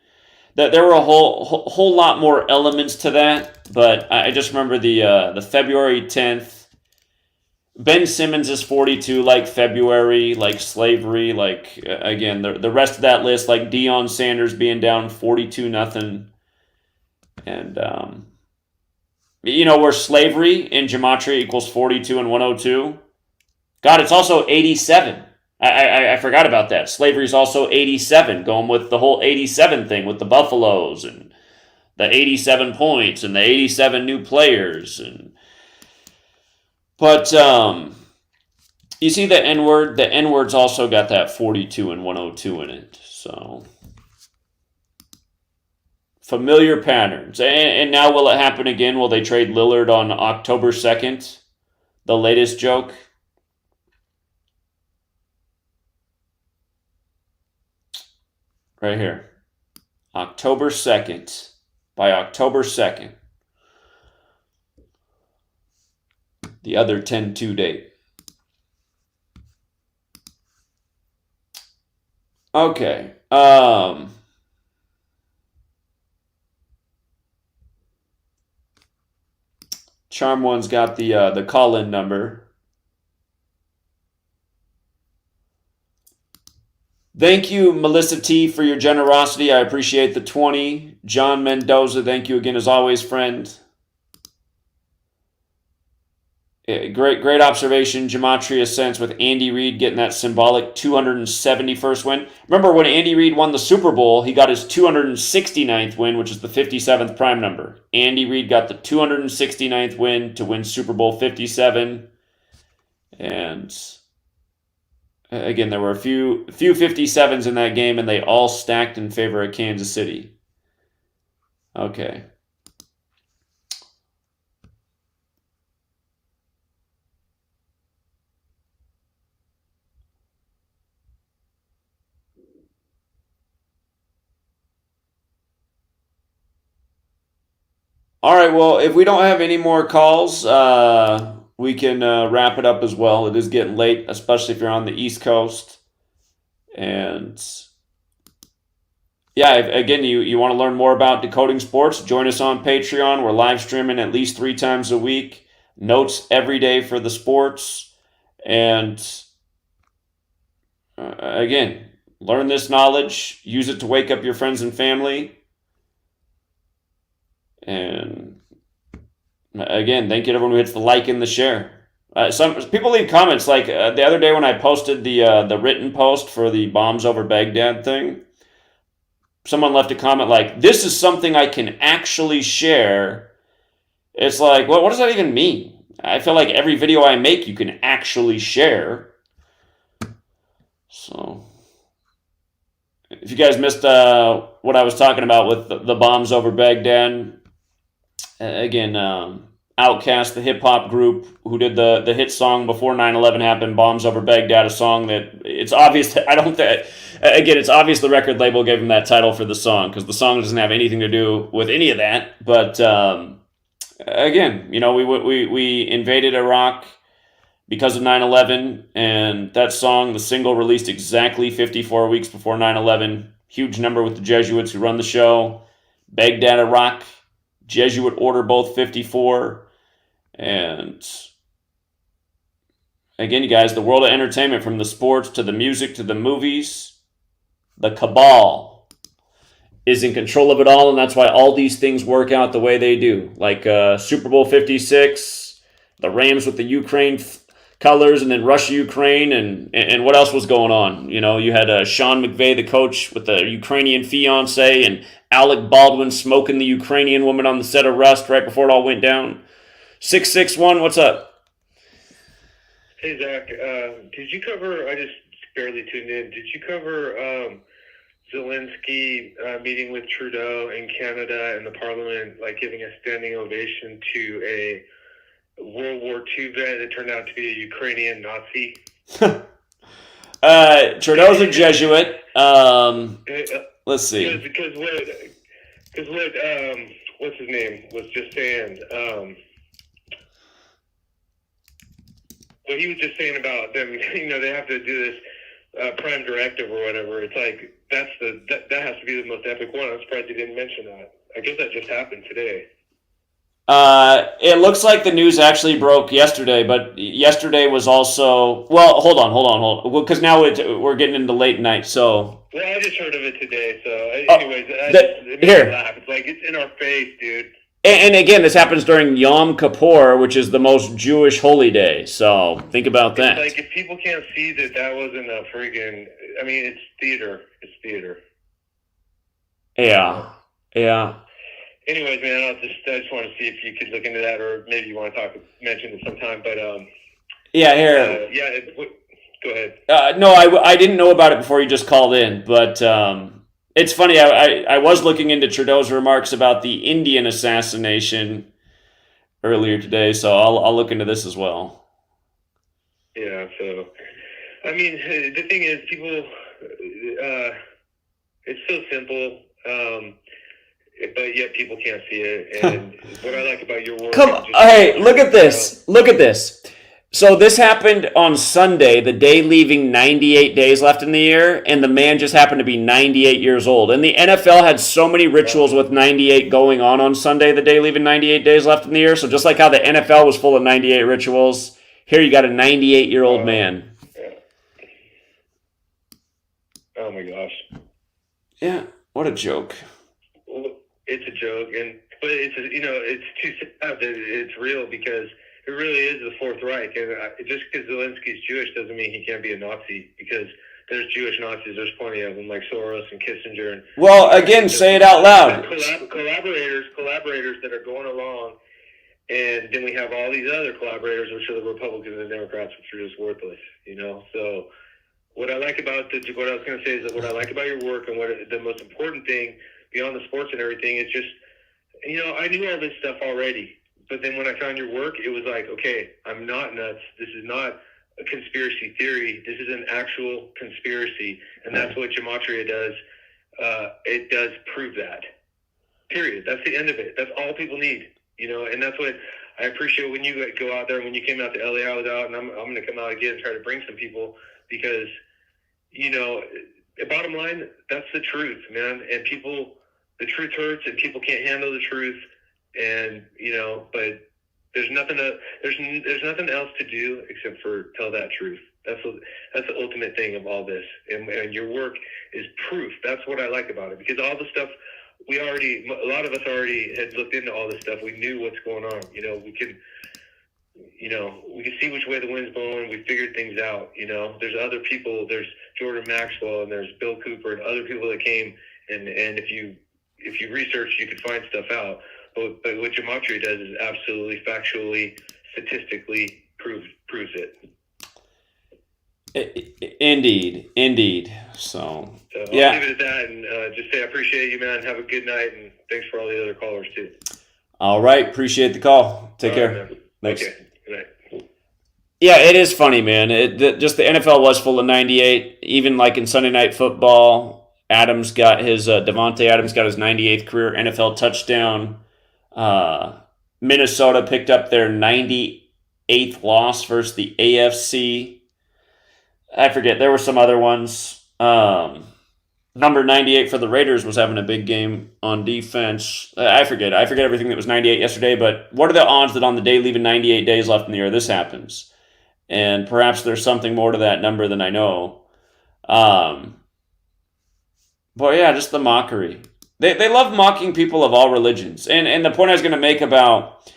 there were a whole lot more elements to that, but I just remember the February 10th. Ben Simmons is 42, like February, like slavery, like again the rest of that list, like Deion Sanders being down 42-0, and where slavery in Gematria equals 42 and 102. God, it's also 87. I forgot about that. Slavery is also 87, going with the whole 87 thing with the Buffaloes and the 87 points and the 87 new players. But you see the N-word? The N-word's also got that 42 and 102 in it. So familiar patterns. And now will it happen again? Will they trade Lillard on October 2nd? The latest joke? Right here. October 2nd. By October 2nd. The other 10-2 date. Okay. Charm One's got the call-in number. Thank you, Melissa T, for your generosity. I appreciate the 20. John Mendoza, thank you again as always, friend. Great observation. Gematria sense with Andy Reid getting that symbolic 271st win. Remember when Andy Reid won the Super Bowl, he got his 269th win, which is the 57th prime number. Andy Reid got the 269th win to win Super Bowl 57. And Again, there were a few 57s in that game, and they all stacked in favor of Kansas City. Okay. All right, well, if we don't have any more calls, we can wrap it up as well. It is getting late, especially if you're on the East Coast. And yeah, again, you want to learn more about decoding sports, join us on Patreon. We're live streaming at least 3 times a week, notes every day for the sports. And again, learn this knowledge, use it to wake up your friends and family. And again, thank you to everyone who hits the like and the share. Some people leave comments like the other day when I posted the written post for the bombs over Baghdad thing. Someone left a comment like, "This is something I can actually share." It's like, what does that even mean? I feel like every video I make, you can actually share. So, if you guys missed what I was talking about with the bombs over Baghdad, again, Outkast, the hip-hop group who did the hit song before 9/11 happened, Bombs Over Baghdad, a song that it's obvious that it's obvious the record label gave him that title for the song because the song doesn't have anything to do with any of that. But again, we invaded Iraq because of 9/11, and that song, the single, released exactly 54 weeks before 9/11. Huge number with the Jesuits who run the show. Baghdad, Iraq, Jesuit order both 54. And again, you guys, the world of entertainment, from the sports to the music to the movies, the cabal is in control of it all, and that's why all these things work out the way they do. Like Super Bowl 56, the Rams with the Ukraine colors, and then Russia-Ukraine, and what else was going on? You had Sean McVay, the coach, with the Ukrainian fiance, and Alec Baldwin smoking the Ukrainian woman on the set of Rust right before it all went down. 661, what's up? Hey, Zach. Did you cover, I just barely tuned in, did you cover Zelensky meeting with Trudeau in Canada and the Parliament, like giving a standing ovation to a World War II vet that turned out to be a Ukrainian Nazi? Trudeau's a Jesuit. Let's see. Because what what's his name was just saying, what he was just saying about them, they have to do this Prime Directive or whatever. It's like that has to be the most epic one. I'm surprised he didn't mention that. I guess that just happened today. It looks like the news actually broke yesterday, but yesterday was also... Well, hold on. Because now we're getting into late night, so... Well, I just heard of it today, so... Anyways, it made me laugh. It's like, it's in our face, dude. And again, this happens during Yom Kippur, which is the most Jewish holy day, so think about that. It's like, if people can't see that wasn't a friggin'... I mean, it's theater. It's theater. Yeah. Anyways, man, I just want to see if you could look into that, or maybe you want to mention it sometime. But yeah, here. Go ahead. No, I didn't know about it before you just called in, but it's funny. I was looking into Trudeau's remarks about the Indian assassination earlier today, so I'll look into this as well. Yeah. So, I mean, the thing is, people. It's so simple. But yet people can't see it. And what I like about your work... Hey, look at this. Look at this. So this happened on Sunday, the day leaving 98 days left in the year, and the man just happened to be 98 years old. And the NFL had so many rituals with 98 going on Sunday, the day leaving 98 days left in the year. So just like how the NFL was full of 98 rituals, here you got a 98-year-old man. Yeah. Oh, my gosh. Yeah, what a joke. It's a joke, but it's too sad that it's real, because it really is the Fourth Reich, and just because Zelensky's Jewish doesn't mean he can't be a Nazi, because there's Jewish Nazis, there's plenty of them, like Soros and Kissinger. Well, again, say it out loud. Collaborators that are going along, and then we have all these other collaborators, which are the Republicans and Democrats, which are just worthless, So what I like about what I was going to say is that what I like about your work and what the most important thing beyond the sports and everything is just, I knew all this stuff already. But then when I found your work, it was like, okay, I'm not nuts. This is not a conspiracy theory. This is an actual conspiracy. And that's what Gematria does. It does prove that. Period. That's the end of it. That's all people need, and that's what I appreciate when you go out there. When you came out to LA, I was out, and I'm going to come out again and try to bring some people because, bottom line, that's the truth, man. And the truth hurts, and people can't handle the truth. And but there's nothing else to do except for tell that truth. That's the ultimate thing of all this, and your work is proof. That's what I like about it, because all the stuff a lot of us already had looked into all this stuff. We knew what's going on. We could see which way the wind's blowing. We figured things out. There's other people. There's Jordan Maxwell and there's Bill Cooper and other people that came. And if you research, you could find stuff out. But what Gematria does is absolutely, factually, statistically proves it. Indeed. So yeah. I'll leave it at that and just say I appreciate you, man. Have a good night, and thanks for all the other callers, too. All right. Appreciate the call. Take care. Right, thanks. Okay. Good night. Yeah, it is funny, man. Just the NFL was full of 98. Even like in Sunday Night Football, Devontae Adams got his 98th career NFL touchdown. Minnesota picked up their 98th loss versus the AFC. I forget. There were some other ones. Number 98 for the Raiders was having a big game on defense. I forget everything that was 98 yesterday, but what are the odds that on the day leaving 98 days left in the year, this happens? And perhaps there's something more to that number than I know. But yeah, just the mockery. They love mocking people of all religions. And the point I was going to make about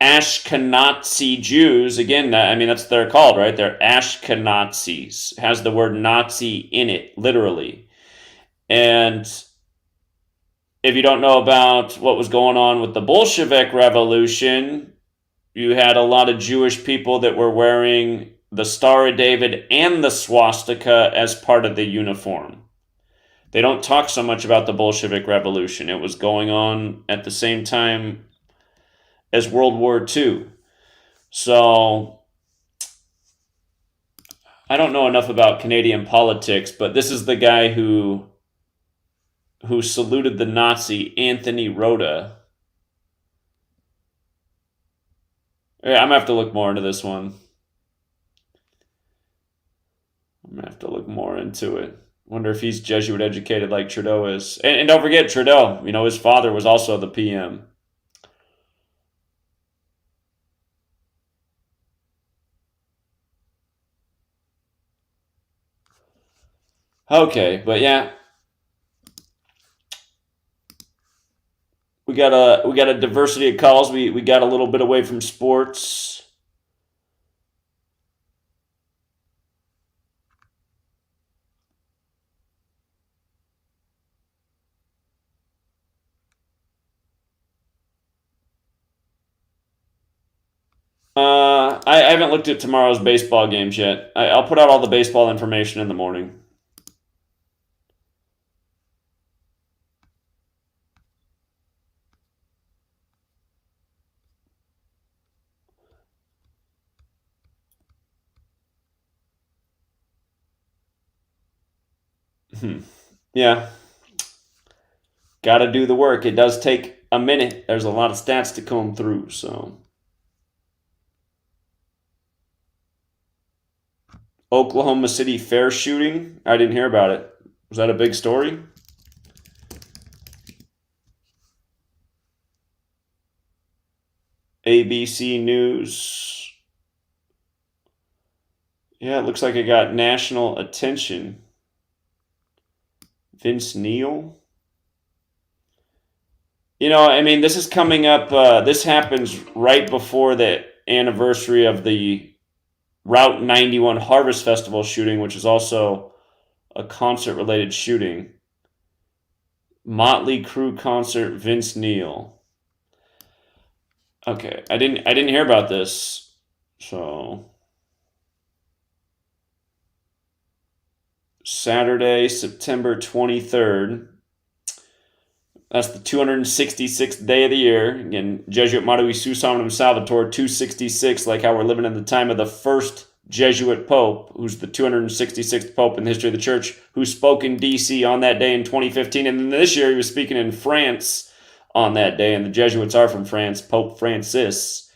Ashkenazi Jews, again, that's what they're called, right? They're Ashkenazis. Has the word Nazi in it, literally. And if you don't know about what was going on with the Bolshevik Revolution, you had a lot of Jewish people that were wearing the Star of David and the swastika as part of the uniform. They don't talk so much about the Bolshevik Revolution. It was going on at the same time as World War II. So I don't know enough about Canadian politics, but this is the guy who saluted the Nazi Anthony Rota. Yeah, I'm going to have to look more into this one. I'm going to have to look more into it. Wonder if he's Jesuit educated like Trudeau is. And don't forget Trudeau. His father was also the PM. Okay, but yeah. We got a diversity of calls. We got a little bit away from sports. I haven't looked at tomorrow's baseball games yet. I'll put out all the baseball information in the morning. Yeah. Got to do the work. It does take a minute. There's a lot of stats to comb through, so. Oklahoma City fair shooting. I didn't hear about it. Was that a big story? ABC News. Yeah, it looks like it got national attention. Vince Neil. This is coming up. This happens right before the anniversary of the Route 91 Harvest Festival shooting, which is also a concert-related shooting. Motley Crue concert, Vince Neil. Okay, I didn't hear about this, so Saturday, September 23rd. That's the 266th day of the year. Again, Jesuit motto, Isus Hominum Salvator, 266, like how we're living in the time of the first Jesuit Pope, who's the 266th Pope in the history of the Church, who spoke in D.C. on that day in 2015. And then this year he was speaking in France on that day, and the Jesuits are from France, Pope Francis.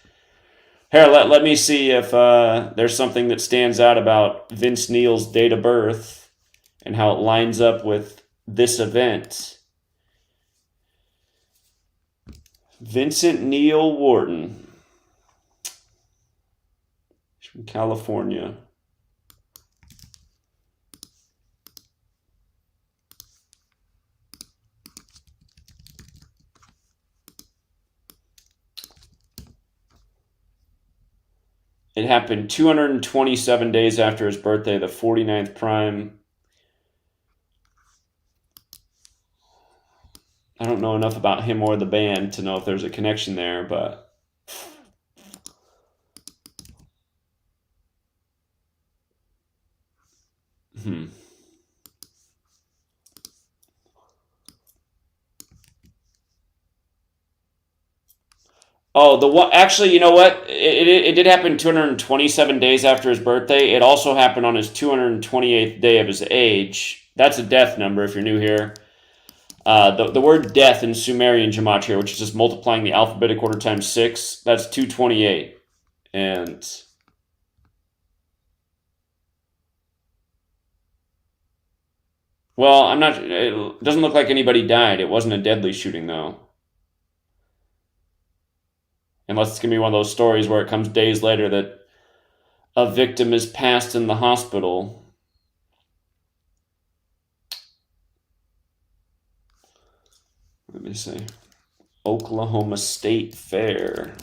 Here, let me see if there's something that stands out about Vince Neil's date of birth and how it lines up with this event. Vincent Neil Wharton. He's from California. It happened 227 days after his birthday, the 49th prime. I don't know enough about him or the band to know if there's a connection there, but Oh, actually, you know what? It did happen 227 days after his birthday. It also happened on his 228th day of his age. That's a death number if you're new here. The word death in Sumerian Gematria, which is just multiplying the alphabetic order times 6, that's 228. And well, it doesn't look like anybody died. It wasn't a deadly shooting, though. Unless it's going to be one of those stories where it comes days later that a victim is passed in the hospital. Let me see. Oklahoma State Fair.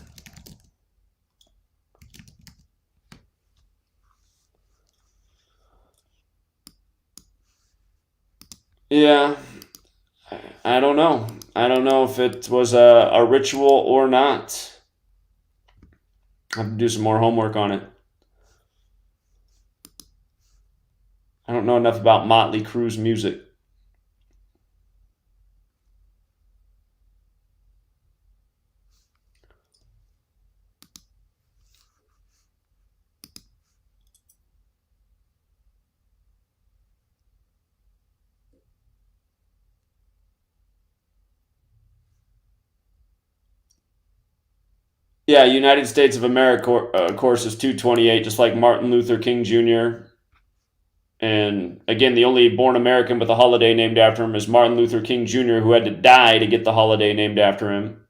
Yeah, I don't know. I don't know if it was a ritual or not. I have to do some more homework on it. I don't know enough about Motley Crue's music. Yeah, United States of America, of course, is 228, just like Martin Luther King Jr. And again, the only born American with a holiday named after him is Martin Luther King Jr., who had to die to get the holiday named after him.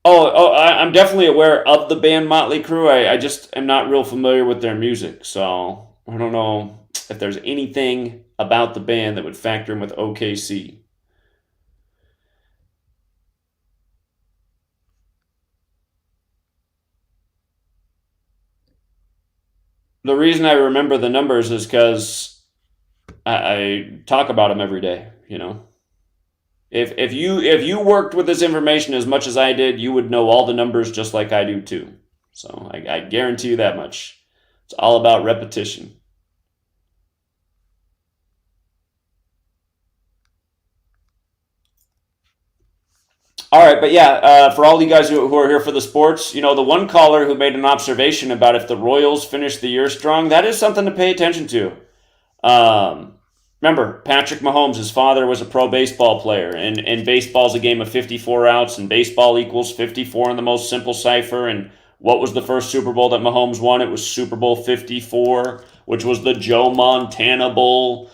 I'm definitely aware of the band Motley Crue. I just am not real familiar with their music, so I don't know if there's anything about the band that would factor in with OKC. The reason I remember the numbers is because I talk about them every day, you know. If you worked with this information as much as I did, you would know all the numbers just like I do too. So I guarantee you that much. It's all about repetition. All right, but yeah, for all you guys who are here for the sports, you know, the one caller who made an observation about if the Royals finish the year strong, that is something to pay attention to. Remember, Patrick Mahomes, his father was a pro baseball player, and baseball's a game of 54 outs, and baseball equals 54 in the most simple cipher. And what was the first Super Bowl that Mahomes won? It was Super Bowl 54, which was the Joe Montana Bowl.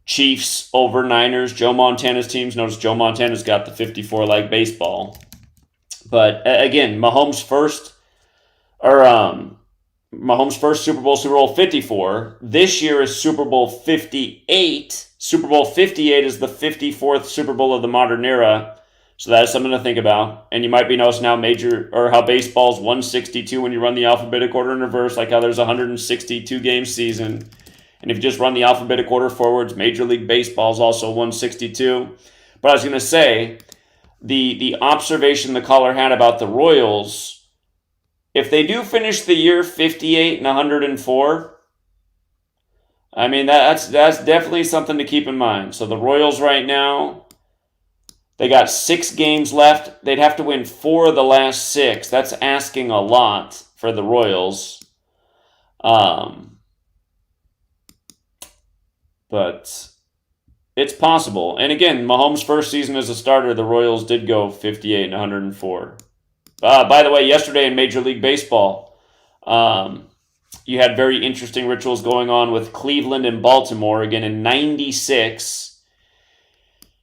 Chiefs over Niners, Joe Montana's teams. Notice Joe Montana's got the 54 like baseball. But again, Mahomes' first Super Bowl 54. This year is Super Bowl 58. Super Bowl 58 is the 54th Super Bowl of the modern era. So that is something to think about. And you might be noticing how baseball's 162 when you run the alphabetic order in reverse, like how there's a 162 game season. And if you just run the alphabetic order forwards, Major League Baseball is also 162. But I was going to say, the observation the caller had about the Royals, if they do finish the year 58 and 104, I mean, that's definitely something to keep in mind. So the Royals right now, they got 6 games left. They'd have to win 4 of the last 6. That's asking a lot for the Royals. But it's possible. And again, Mahomes' first season as a starter, the Royals did go 58 and 104. By the way, yesterday in Major League Baseball, you had very interesting rituals going on with Cleveland and Baltimore. Again, in 96.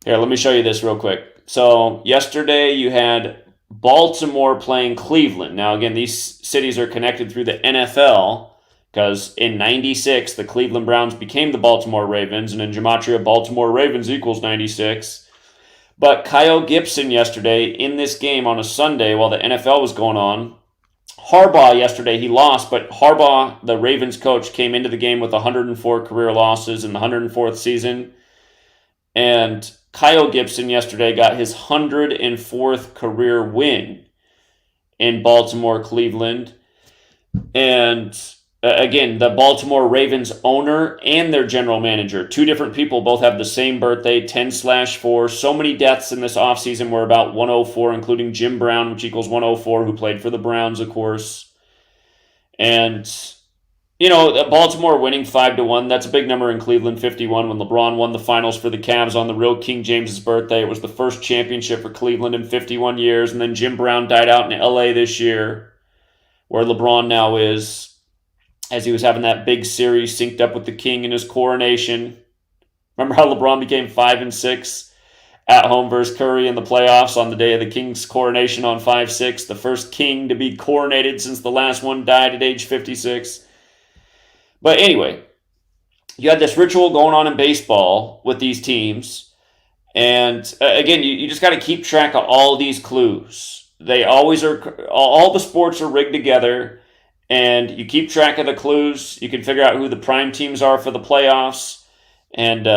Here, let me show you this real quick. So yesterday you had Baltimore playing Cleveland. Now, again, these cities are connected through the NFL because in 96, the Cleveland Browns became the Baltimore Ravens, and in Gematria, Baltimore Ravens equals 96. But Kyle Gibson yesterday in this game on a Sunday while the NFL was going on, Harbaugh yesterday, he lost, but Harbaugh, the Ravens coach, came into the game with 104 career losses in the 104th season. And Kyle Gibson yesterday got his 104th career win in Baltimore, Cleveland. And again, the Baltimore Ravens owner and their general manager, 2 different people, both have the same birthday, 10/4. So many deaths in this offseason were about 104, including Jim Brown, which equals 104, who played for the Browns, of course. And, you know, Baltimore winning 5-1, that's a big number in Cleveland, 51, when LeBron won the finals for the Cavs on the real King James's birthday. It was the first championship for Cleveland in 51 years. And then Jim Brown died out in LA this year, where LeBron now is, as he was having that big series synced up with the King in his coronation. Remember how LeBron became 5-6 at home versus Curry in the playoffs on the day of the King's coronation on 5-6, the first King to be coronated since the last one died at age 56. But anyway, you had this ritual going on in baseball with these teams. And again, you just got to keep track of all these clues. They always are, all the sports are rigged together. And you keep track of the clues. You can figure out who the prime teams are for the playoffs. And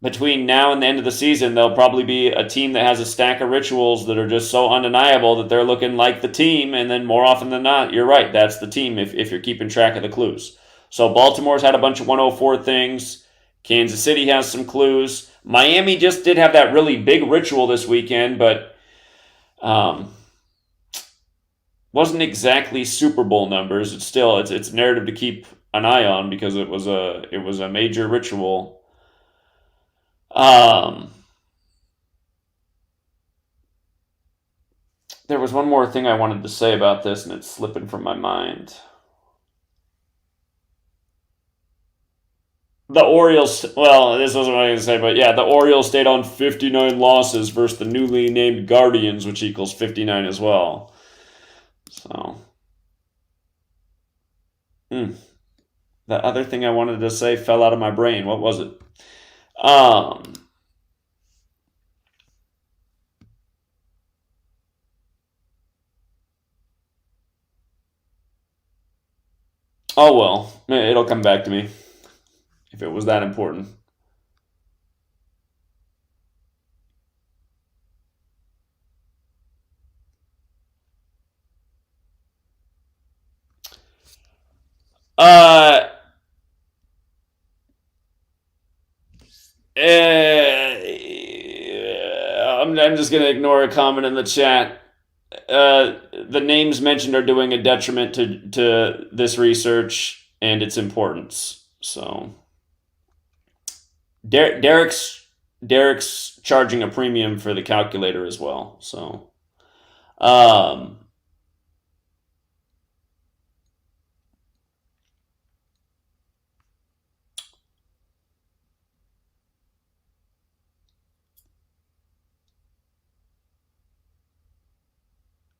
between now and the end of the season, there'll probably be a team that has a stack of rituals that are just so undeniable that they're looking like the team. And then more often than not, you're right, that's the team if you're keeping track of the clues. So Baltimore's had a bunch of 104 things. Kansas City has some clues. Miami just did have that really big ritual this weekend, but wasn't exactly Super Bowl numbers. It's still it's narrative to keep an eye on because it was a major ritual. There was one more thing I wanted to say about this, and it's slipping from my mind. The Orioles, well, this wasn't what I was going to say, but yeah, the Orioles stayed on 59 losses versus the newly named Guardians, which equals 59 as well. So, the other thing I wanted to say fell out of my brain. What was it? Oh well, it'll come back to me if it was that important. I'm just going to ignore a comment in the chat. The names mentioned are doing a detriment to this research and its importance. So Derek's charging a premium for the calculator as well. So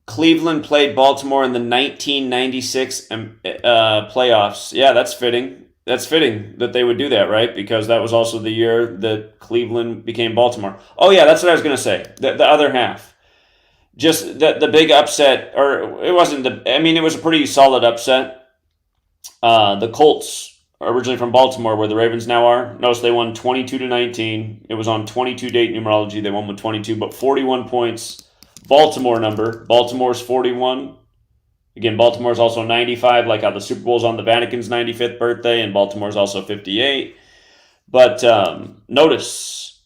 Cleveland played Baltimore in the 1996 playoffs. Yeah, that's fitting. That's fitting that they would do that, right? Because that was also the year that Cleveland became Baltimore. Oh, yeah, that's what I was going to say. The other half. Just the big upset, or it wasn't it was a pretty solid upset. The Colts, originally from Baltimore, where the Ravens now are. Notice they won 22-19. It was on 22 date numerology. They won with 22, but 41 points. Baltimore number. Baltimore's 41. Again, Baltimore's also 95, like how the Super Bowl's on the Vatican's 95th birthday, and Baltimore's also 58. But notice,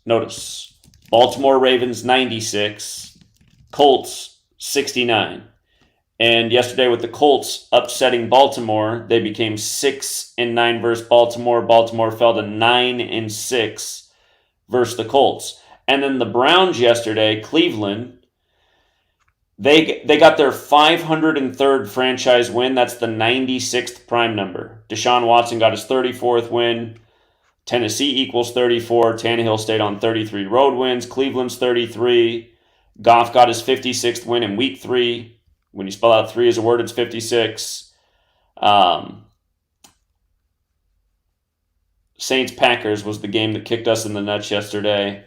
Baltimore Ravens 96, Colts 69. And yesterday with the Colts upsetting Baltimore, they became 6-9 versus Baltimore. Baltimore fell to 9-6 versus the Colts. And then the Browns yesterday, Cleveland, they got their 503rd franchise win. That's the 96th prime number. Deshaun Watson got his 34th win. Tennessee equals 34. Tannehill stayed on 33 road wins. Cleveland's 33. Goff got his 56th win in week 3. When you spell out 3 as a word, it's 56. Saints-Packers was the game that kicked us in the nuts yesterday.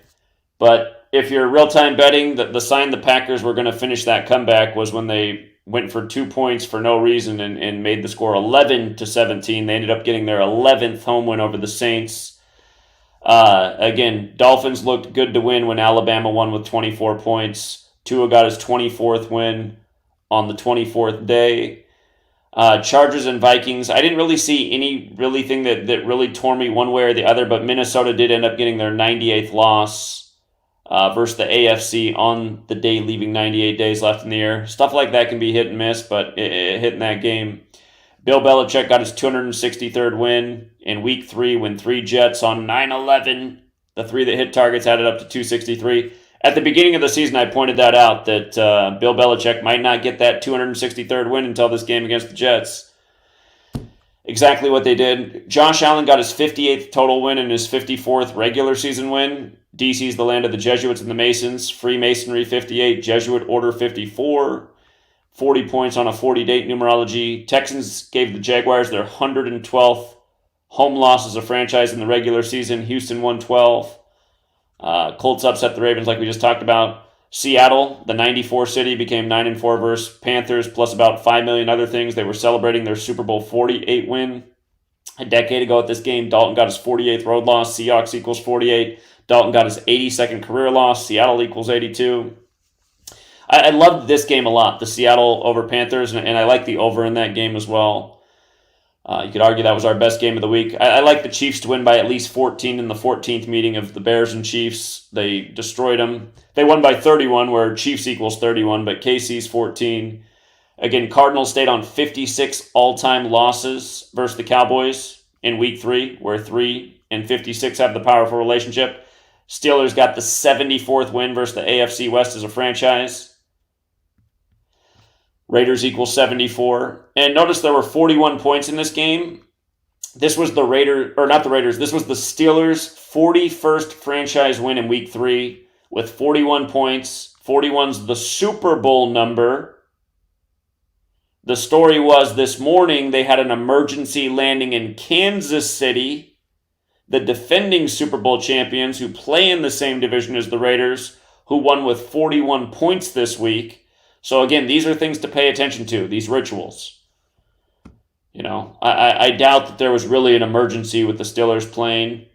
But if you're real-time betting, the sign the Packers were going to finish that comeback was when they went for 2 points for no reason and made the score 11-17. They ended up getting their 11th home win over the Saints. Again, Dolphins looked good to win when Alabama won with 24 points. Tua got his 24th win on the 24th day. Chargers and Vikings, I didn't really see anything that really tore me one way or the other, but Minnesota did end up getting their 98th loss versus the AFC on the day, leaving 98 days left in the year. Stuff like that can be hit and miss, but it hit in that game. Bill Belichick got his 263rd win in week 3 when 3 Jets on 9-11. The 3 that hit targets added up to 263. At the beginning of the season, I pointed that out, that Bill Belichick might not get that 263rd win until this game against the Jets. Exactly what they did. Josh Allen got his 58th total win and his 54th regular season win. DC's the land of the Jesuits and the Masons. Freemasonry 58, Jesuit Order 54. 40 points on a 40-date numerology. Texans gave the Jaguars their 112th home loss as a franchise in the regular season. Houston won 12. Colts upset the Ravens like we just talked about. Seattle, the 94 city, became 9-4 versus Panthers, plus about 5 million other things. They were celebrating their Super Bowl 48 win. A decade ago at this game, Dalton got his 48th road loss. Seahawks equals 48. Dalton got his 82nd career loss. Seattle equals 82. I loved this game a lot, the Seattle over Panthers, and I like the over in that game as well. You could argue that was our best game of the week. I like the Chiefs to win by at least 14 in the 14th meeting of the Bears and Chiefs. They destroyed them. They won by 31, where Chiefs equals 31, but KC's 14. Again, Cardinals stayed on 56 all-time losses versus the Cowboys in week 3, where 3 and 56 have the powerful relationship. Steelers got the 74th win versus the AFC West as a franchise. Raiders equals 74. And notice there were 41 points in this game. This was the this was the Steelers' 41st franchise win in week 3 with 41 points. 41's the Super Bowl number. The story was this morning they had an emergency landing in Kansas City. The defending Super Bowl champions who play in the same division as the Raiders, who won with 41 points this week. So again, these are things to pay attention to, these rituals. You know, I doubt that there was really an emergency with the Steelers playing.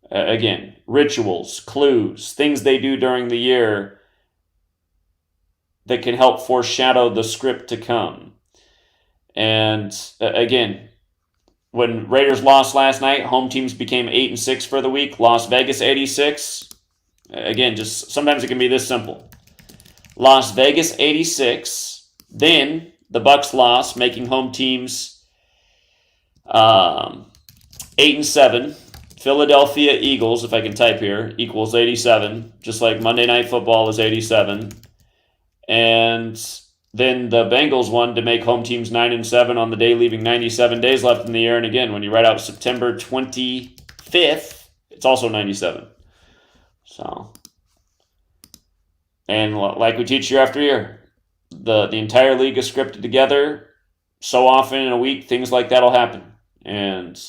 Again, rituals, clues, things they do during the year that can help foreshadow the script to come. And again, when Raiders lost last night, home teams became 8-6 for the week. Las Vegas 86. Again, just sometimes it can be this simple. Las Vegas 86, then the Bucs lost, making home teams 8-7. Philadelphia Eagles, if I can type here, equals 87, just like Monday Night Football is 87. And then the Bengals won to make home teams 9-7 on the day, leaving 97 days left in the year. And again, when you write out September 25th, it's also 97. So... And like we teach year after year, the entire league is scripted together. So often in a week, things like that will happen. And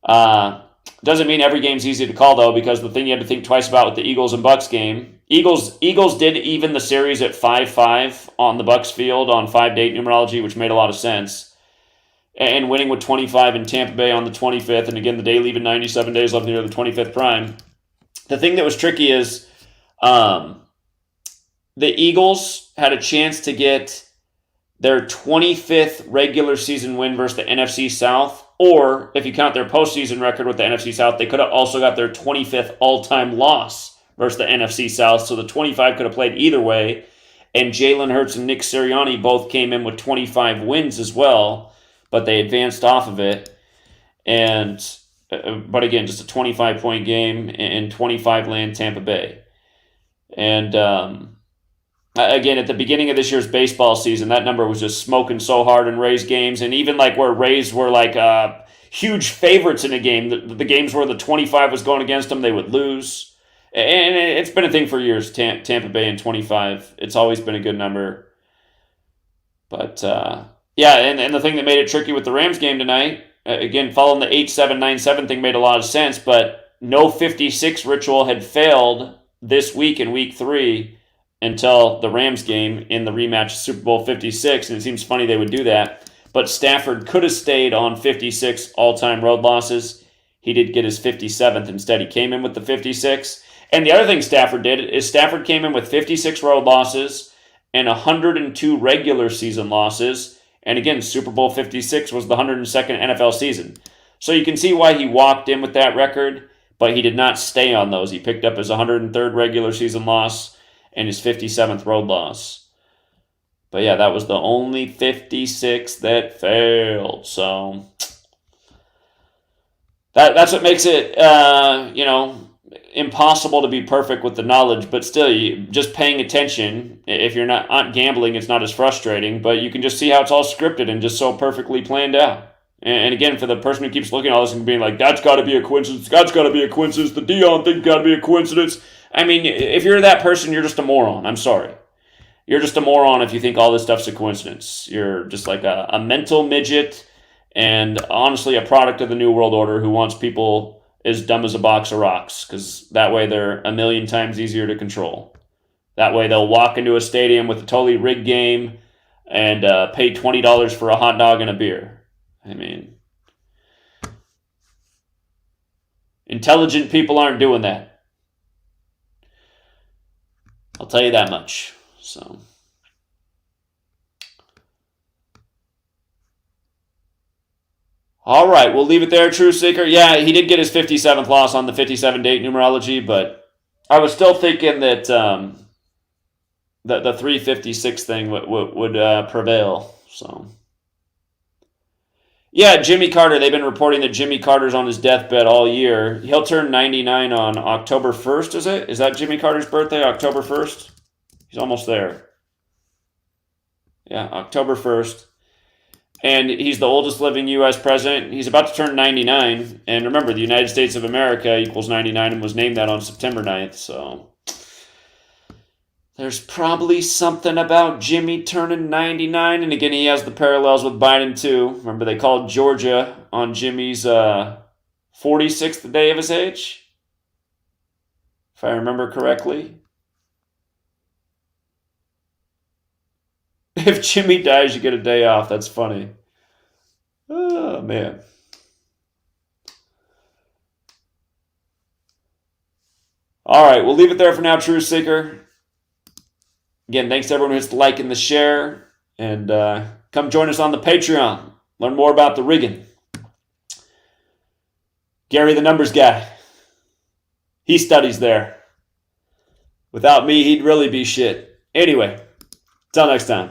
doesn't mean every game's easy to call, though, because the thing you had to think twice about with the Eagles and Bucs game, Eagles did even the series at 5-5 on the Bucs field on 5-date numerology, which made a lot of sense. And winning with 25 in Tampa Bay on the 25th, and again, the day leaving 97 days left near the 25th prime. The thing that was tricky is the Eagles had a chance to get their 25th regular season win versus the NFC South, or if you count their postseason record with the NFC South, they could have also got their 25th all-time loss versus the NFC South, so the 25 could have played either way, and Jalen Hurts and Nick Sirianni both came in with 25 wins as well, but they advanced off of it, but again, just a 25-point game and 25 land Tampa Bay. And again, at the beginning of this year's baseball season, that number was just smoking so hard in Rays games, and even like where Rays were like huge favorites in a game, the games where the 25 was going against them, they would lose. And it's been a thing for years, Tampa Bay and 25. It's always been a good number. But, yeah, and the thing that made it tricky with the Rams game tonight, again, following the 8-7-9-7 thing made a lot of sense, but no 56 ritual had failed this week in week 3 until the Rams game in the rematch of Super Bowl 56, and it seems funny they would do that. But Stafford could have stayed on 56 all-time road losses. He did get his 57th instead. He came in with the 56. And the other thing Stafford did is Stafford came in with 56 road losses and 102 regular season losses. And again, Super Bowl 56 was the 102nd NFL season. So you can see why he walked in with that record, but he did not stay on those. He picked up his 103rd regular season loss and his 57th road loss. But yeah, that was the only 56 that failed. So that's what makes it, impossible to be perfect with the knowledge, but still, just paying attention. If you're not gambling, it's not as frustrating, but you can just see how it's all scripted and just so perfectly planned out. And again, for the person who keeps looking at all this and being like, that's got to be a coincidence, that's got to be a coincidence, the Deion thing's got to be a coincidence. I mean, if you're that person, you're just a moron. I'm sorry. You're just a moron if you think all this stuff's a coincidence. You're just like a mental midget and honestly a product of the New World Order who wants people as dumb as a box of rocks, because that way they're a million times easier to control. That way they'll walk into a stadium with a totally rigged game and pay $20 for a hot dog and a beer. I mean, intelligent people aren't doing that. I'll tell you that much. So, all right, we'll leave it there, True Seeker. Yeah, he did get his 57th loss on the 57-date numerology, but I was still thinking that the 356 thing would prevail. So, yeah, Jimmy Carter. They've been reporting that Jimmy Carter's on his deathbed all year. He'll turn 99 on October 1st, is it? Is that Jimmy Carter's birthday, October 1st? He's almost there. Yeah, October 1st. And he's the oldest living U.S. president. He's about to turn 99. And remember, the United States of America equals 99 and was named that on September 9th. So there's probably something about Jimmy turning 99. And again, he has the parallels with Biden too. Remember, they called Georgia on Jimmy's 46th day of his age, if I remember correctly. If Jimmy dies, you get a day off. That's funny. Oh, man. All right, we'll leave it there for now, True Seeker. Again, thanks to everyone who hits the like and the share. And come join us on the Patreon. Learn more about the rigging. Gary, the numbers guy. He studies there. Without me, he'd really be shit. Anyway, till next time.